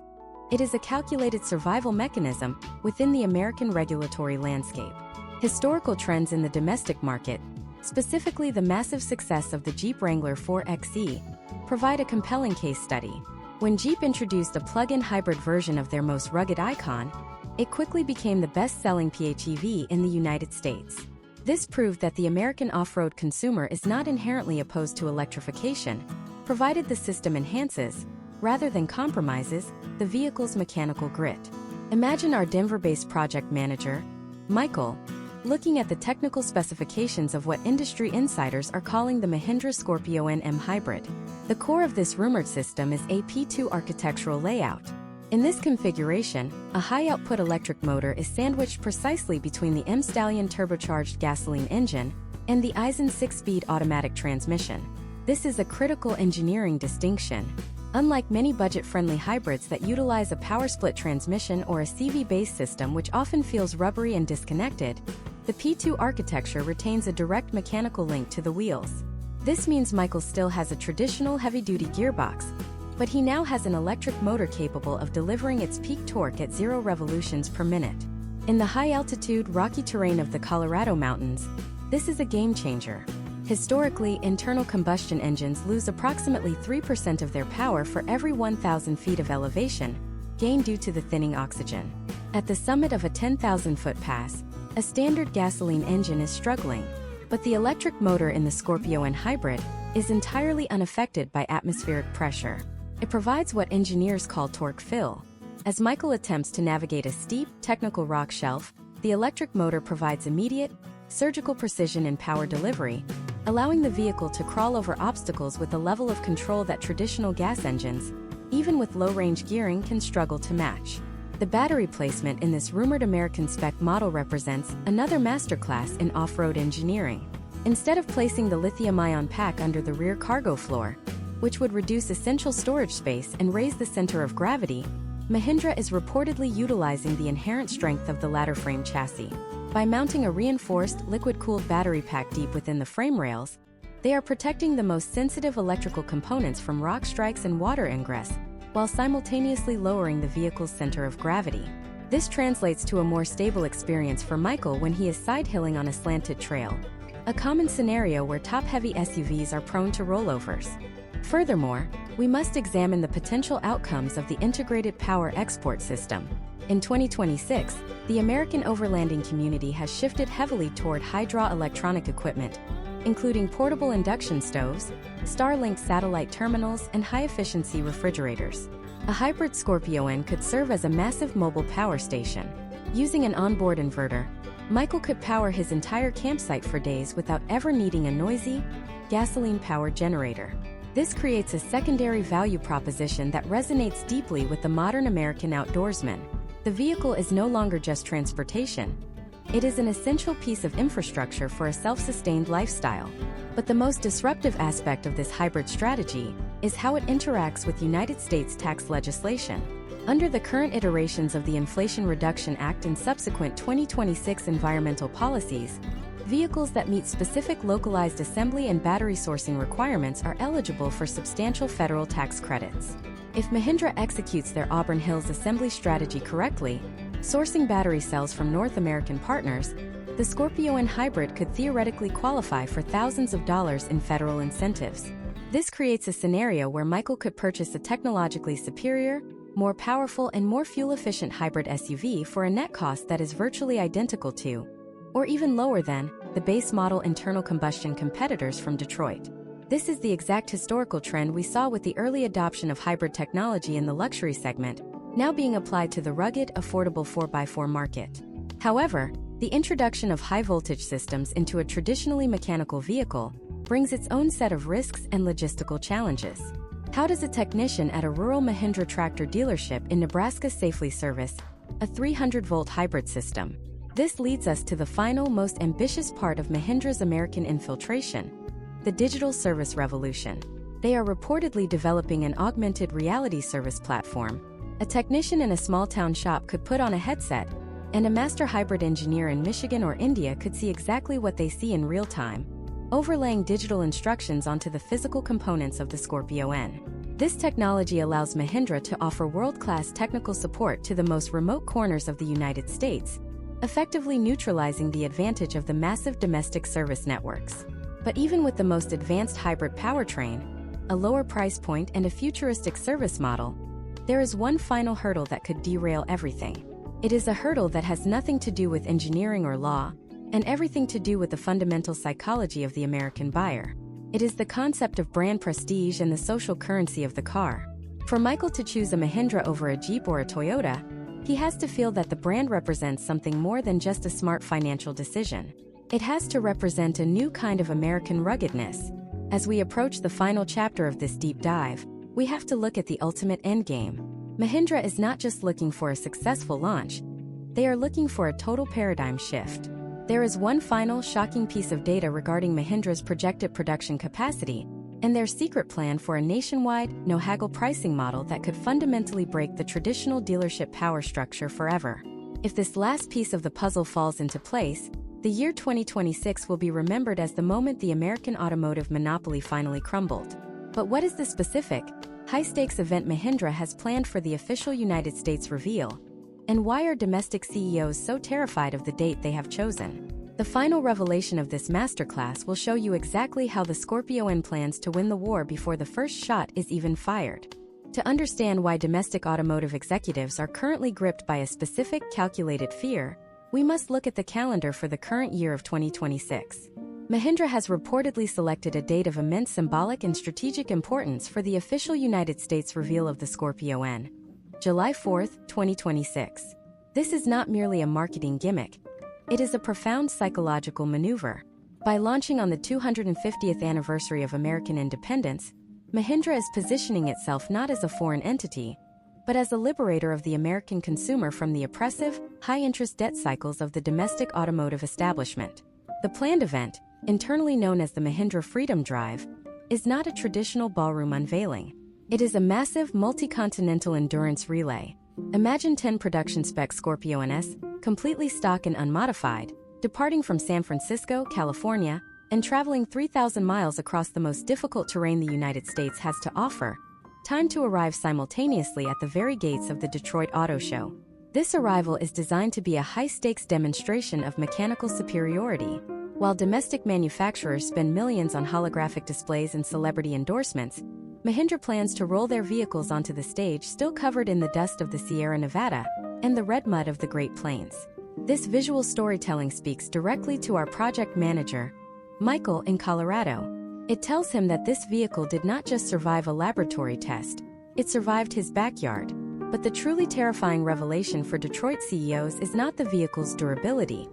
It is a calculated survival mechanism within the American regulatory landscape. Historical trends in the domestic market, specifically the massive success of the Jeep Wrangler 4xe, provide a compelling case study. When Jeep introduced a plug-in hybrid version of their most rugged icon, it quickly became the best-selling PHEV in the United States. This proved that the American off-road consumer is not inherently opposed to electrification, provided the system enhances, rather than compromises, the vehicle's mechanical grit. Imagine our Denver-based project manager, Michael, looking at the technical specifications of what industry insiders are calling the Mahindra Scorpio N hybrid. The core of this rumored system is a P2 architectural layout. In this configuration, a high-output electric motor is sandwiched precisely between the M-Stallion turbocharged gasoline engine and the Aisin 6-speed automatic transmission. This is a critical engineering distinction. Unlike many budget-friendly hybrids that utilize a power split transmission or a CV-based system which often feels rubbery and disconnected, the P2 architecture retains a direct mechanical link to the wheels. This means Michael still has a traditional heavy-duty gearbox, but he now has an electric motor capable of delivering its peak torque at 0 revolutions per minute. In the high-altitude, rocky terrain of the Colorado mountains, this is a game-changer. Historically, internal combustion engines lose approximately 3% of their power for every 1,000 feet of elevation, gained due to the thinning oxygen. At the summit of a 10,000-foot pass, a standard gasoline engine is struggling, but the electric motor in the Scorpio N hybrid is entirely unaffected by atmospheric pressure. It provides what engineers call torque fill. As Michael attempts to navigate a steep, technical rock shelf, the electric motor provides immediate, surgical precision in power delivery, allowing the vehicle to crawl over obstacles with a level of control that traditional gas engines, even with low-range gearing, can struggle to match. The battery placement in this rumored American spec model represents another masterclass in off-road engineering. Instead of placing the lithium-ion pack under the rear cargo floor, which would reduce essential storage space and raise the center of gravity, Mahindra is reportedly utilizing the inherent strength of the ladder frame chassis. By mounting a reinforced, liquid-cooled battery pack deep within the frame rails, they are protecting the most sensitive electrical components from rock strikes and water ingress, while simultaneously lowering the vehicle's center of gravity. This translates to a more stable experience for Michael when he is side-hilling on a slanted trail, a common scenario where top-heavy SUVs are prone to rollovers. Furthermore, we must examine the potential outcomes of the integrated power export system. In 2026, the American overlanding community has shifted heavily toward high-draw electronic equipment, including portable induction stoves, Starlink satellite terminals, and high-efficiency refrigerators. A hybrid Scorpio N could serve as a massive mobile power station. Using an onboard inverter, Michael could power his entire campsite for days without ever needing a noisy, gasoline-powered generator. This creates a secondary value proposition that resonates deeply with the modern American outdoorsman. The vehicle is no longer just transportation. It is an essential piece of infrastructure for a self-sustained lifestyle. But the most disruptive aspect of this hybrid strategy is how it interacts with United States tax legislation. Under the current iterations of the Inflation Reduction Act and subsequent 2026 environmental policies, vehicles that meet specific localized assembly and battery sourcing requirements are eligible for substantial federal tax credits. If Mahindra executes their Auburn Hills assembly strategy correctly, sourcing battery cells from North American partners, the Scorpio N hybrid could theoretically qualify for thousands of dollars in federal incentives. This creates a scenario where Michael could purchase a technologically superior, more powerful, and more fuel-efficient hybrid SUV for a net cost that is virtually identical to, or even lower than, the base model internal combustion competitors from Detroit. This is the exact historical trend we saw with the early adoption of hybrid technology in the luxury segment, now being applied to the rugged, affordable 4x4 market. However, the introduction of high-voltage systems into a traditionally mechanical vehicle brings its own set of risks and logistical challenges. How does a technician at a rural Mahindra tractor dealership in Nebraska safely service a 300-volt hybrid system? This leads us to the final, most ambitious part of Mahindra's American infiltration: the digital service revolution. They are reportedly developing an augmented reality service platform. A technician in a small-town shop could put on a headset, and a master hybrid engineer in Michigan or India could see exactly what they see in real time, overlaying digital instructions onto the physical components of the Scorpio N. This technology allows Mahindra to offer world-class technical support to the most remote corners of the United States, effectively neutralizing the advantage of the massive domestic service networks. But even with the most advanced hybrid powertrain, a lower price point, and a futuristic service model, there is one final hurdle that could derail everything. It is a hurdle that has nothing to do with engineering or law, and everything to do with the fundamental psychology of the American buyer. It is the concept of brand prestige and the social currency of the car. For Michael to choose a Mahindra over a Jeep or a Toyota, he has to feel that the brand represents something more than just a smart financial decision. It has to represent a new kind of American ruggedness. As we approach the final chapter of this deep dive, we have to look at the ultimate endgame. Mahindra is not just looking for a successful launch, they are looking for a total paradigm shift. There is one final, shocking piece of data regarding Mahindra's projected production capacity and their secret plan for a nationwide, no-haggle pricing model that could fundamentally break the traditional dealership power structure forever. If this last piece of the puzzle falls into place, the year 2026 will be remembered as the moment the American automotive monopoly finally crumbled. But what is the specific, high-stakes event Mahindra has planned for the official United States reveal? And why are domestic CEOs so terrified of the date they have chosen? The final revelation of this masterclass will show you exactly how the Scorpio N plans to win the war before the first shot is even fired. To understand why domestic automotive executives are currently gripped by a specific, calculated fear, we must look at the calendar for the current year of 2026. Mahindra has reportedly selected a date of immense symbolic and strategic importance for the official United States reveal of the Scorpio N: July 4, 2026. This is not merely a marketing gimmick. It is a profound psychological maneuver. By launching on the 250th anniversary of American independence, Mahindra is positioning itself not as a foreign entity, but as a liberator of the American consumer from the oppressive, high-interest debt cycles of the domestic automotive establishment. The planned event, internally known as the Mahindra Freedom Drive, is not a traditional ballroom unveiling. It is a massive, multi-continental endurance relay. Imagine 10 production-spec Scorpio NS, completely stock and unmodified, departing from San Francisco, California, and traveling 3,000 miles across the most difficult terrain the United States has to offer, time to arrive simultaneously at the very gates of the Detroit Auto Show. This arrival is designed to be a high-stakes demonstration of mechanical superiority. While domestic manufacturers spend millions on holographic displays and celebrity endorsements, Mahindra plans to roll their vehicles onto the stage still covered in the dust of the Sierra Nevada and the red mud of the Great Plains. This visual storytelling speaks directly to our project manager, Michael, in Colorado. It tells him that this vehicle did not just survive a laboratory test, it survived his backyard. But the truly terrifying revelation for Detroit CEOs is not the vehicle's durability.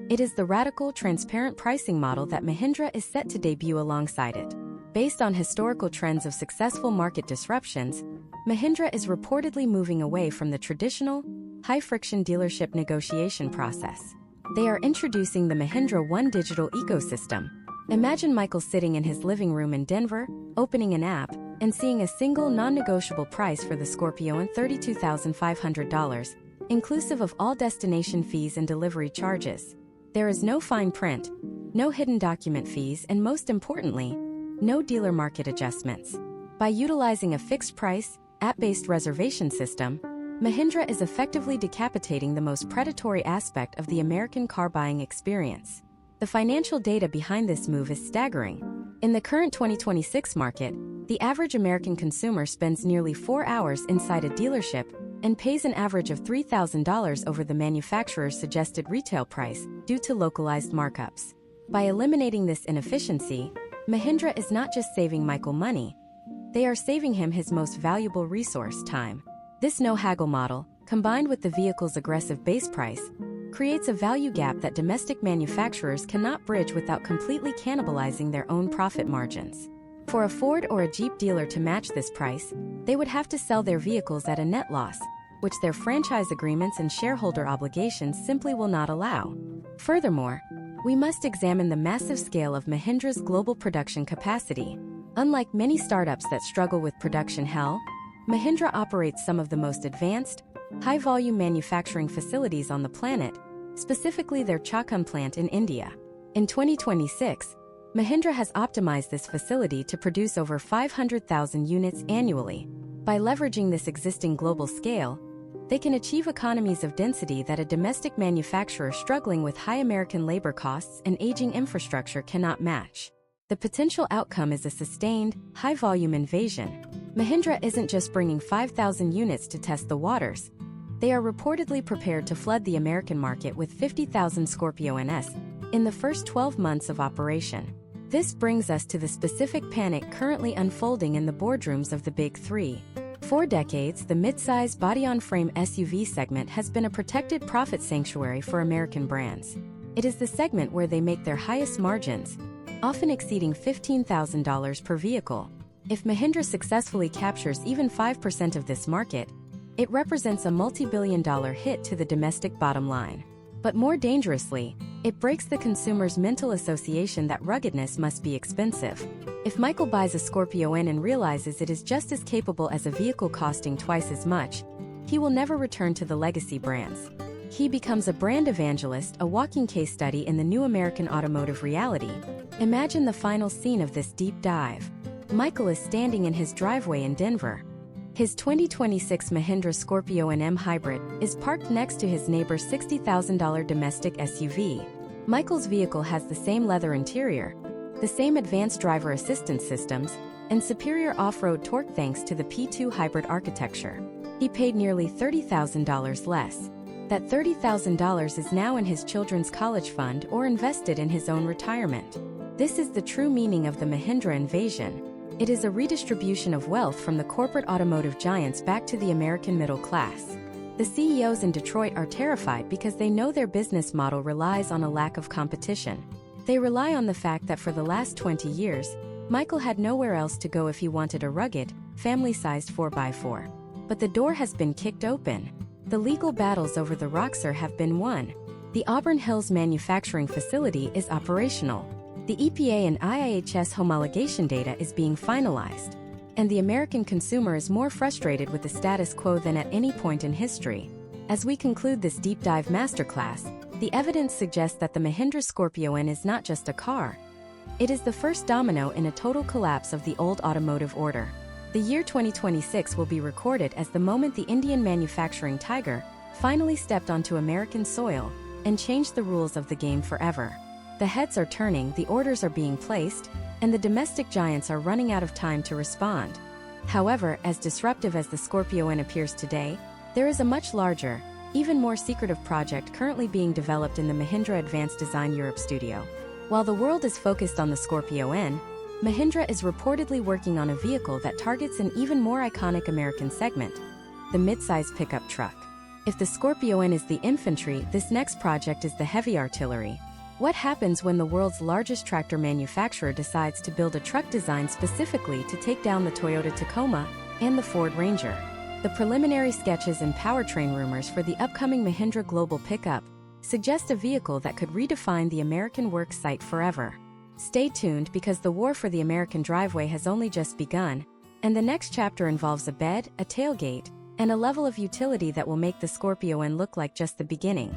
It is the radical, transparent pricing model that Mahindra is set to debut alongside it. Based on historical trends of successful market disruptions, Mahindra is reportedly moving away from the traditional, high-friction dealership negotiation process. They are introducing the Mahindra One digital ecosystem. Imagine Michael sitting in his living room in Denver, opening an app, and seeing a single non-negotiable price for the Scorpio at $32,500, inclusive of all destination fees and delivery charges. There is no fine print, no hidden document fees, and most importantly, no dealer market adjustments. By utilizing a fixed-price, app-based reservation system, Mahindra is effectively decapitating the most predatory aspect of the American car buying experience. The financial data behind this move is staggering. In the current 2026 market, the average American consumer spends nearly 4 hours inside a dealership and pays an average of $3,000 over the manufacturer's suggested retail price due to localized markups. By eliminating this inefficiency, Mahindra is not just saving Michael money, they are saving him his most valuable resource, time. This no-haggle model, combined with the vehicle's aggressive base price, creates a value gap that domestic manufacturers cannot bridge without completely cannibalizing their own profit margins. For a Ford or a Jeep dealer to match this price, they would have to sell their vehicles at a net loss, which their franchise agreements and shareholder obligations simply will not allow. Furthermore, we must examine the massive scale of Mahindra's global production capacity. Unlike many startups that struggle with production hell, Mahindra operates some of the most advanced, high-volume manufacturing facilities on the planet, specifically their Chakan plant in India. In 2026, Mahindra has optimized this facility to produce over 500,000 units annually. By leveraging this existing global scale, they can achieve economies of density that a domestic manufacturer struggling with high American labor costs and aging infrastructure cannot match. The potential outcome is a sustained, high-volume invasion. Mahindra isn't just bringing 5,000 units to test the waters. They are reportedly prepared to flood the American market with 50,000 Scorpio NS in the first 12 months of operation. This brings us to the specific panic currently unfolding in the boardrooms of the Big Three. For decades, the mid-size body-on-frame SUV segment has been a protected profit sanctuary for American brands. It is the segment where they make their highest margins, often exceeding $15,000 per vehicle. If Mahindra successfully captures even 5% of this market, it represents a multi-billion-dollar hit to the domestic bottom line. But more dangerously, it breaks the consumer's mental association that ruggedness must be expensive. If Michael buys a Scorpio N and realizes it is just as capable as a vehicle costing twice as much, he will never return to the legacy brands. He becomes a brand evangelist, a walking case study in the new American automotive reality. Imagine the final scene of this deep dive. Michael is standing in his driveway in Denver. His 2026 Mahindra Scorpio NM Hybrid is parked next to his neighbor's $60,000 domestic SUV. Michael's vehicle has the same leather interior, the same advanced driver assistance systems, and superior off-road torque thanks to the P2 hybrid architecture. He paid nearly $30,000 less. That $30,000 is now in his children's college fund or invested in his own retirement. This is the true meaning of the Mahindra invasion. It is a redistribution of wealth from the corporate automotive giants back to the American middle class. The CEOs in Detroit are terrified because they know their business model relies on a lack of competition. They rely on the fact that for the last 20 years, Michael had nowhere else to go if he wanted a rugged, family-sized 4x4. But the door has been kicked open. The legal battles over the Roxor have been won. The Auburn Hills manufacturing facility is operational. The EPA and IIHS homologation data is being finalized, and the American consumer is more frustrated with the status quo than at any point in history. As we conclude this deep dive masterclass, the evidence suggests that the Mahindra Scorpio N is not just a car. It is the first domino in a total collapse of the old automotive order. The year 2026 will be recorded as the moment the Indian manufacturing tiger finally stepped onto American soil and changed the rules of the game forever. The heads are turning, the orders are being placed, and the domestic giants are running out of time to respond. However, as disruptive as the Scorpio N appears today, there is a much larger, even more secretive project currently being developed in the Mahindra Advanced Design Europe studio. While the world is focused on the Scorpio N, Mahindra is reportedly working on a vehicle that targets an even more iconic American segment, the mid-size pickup truck. If the Scorpio N is the infantry, this next project is the heavy artillery. What happens when the world's largest tractor manufacturer decides to build a truck designed specifically to take down the Toyota Tacoma and the Ford Ranger? The preliminary sketches and powertrain rumors for the upcoming Mahindra Global Pickup suggest a vehicle that could redefine the American work site forever. Stay tuned because the war for the American driveway has only just begun, and the next chapter involves a bed, a tailgate, and a level of utility that will make the Scorpio N look like just the beginning.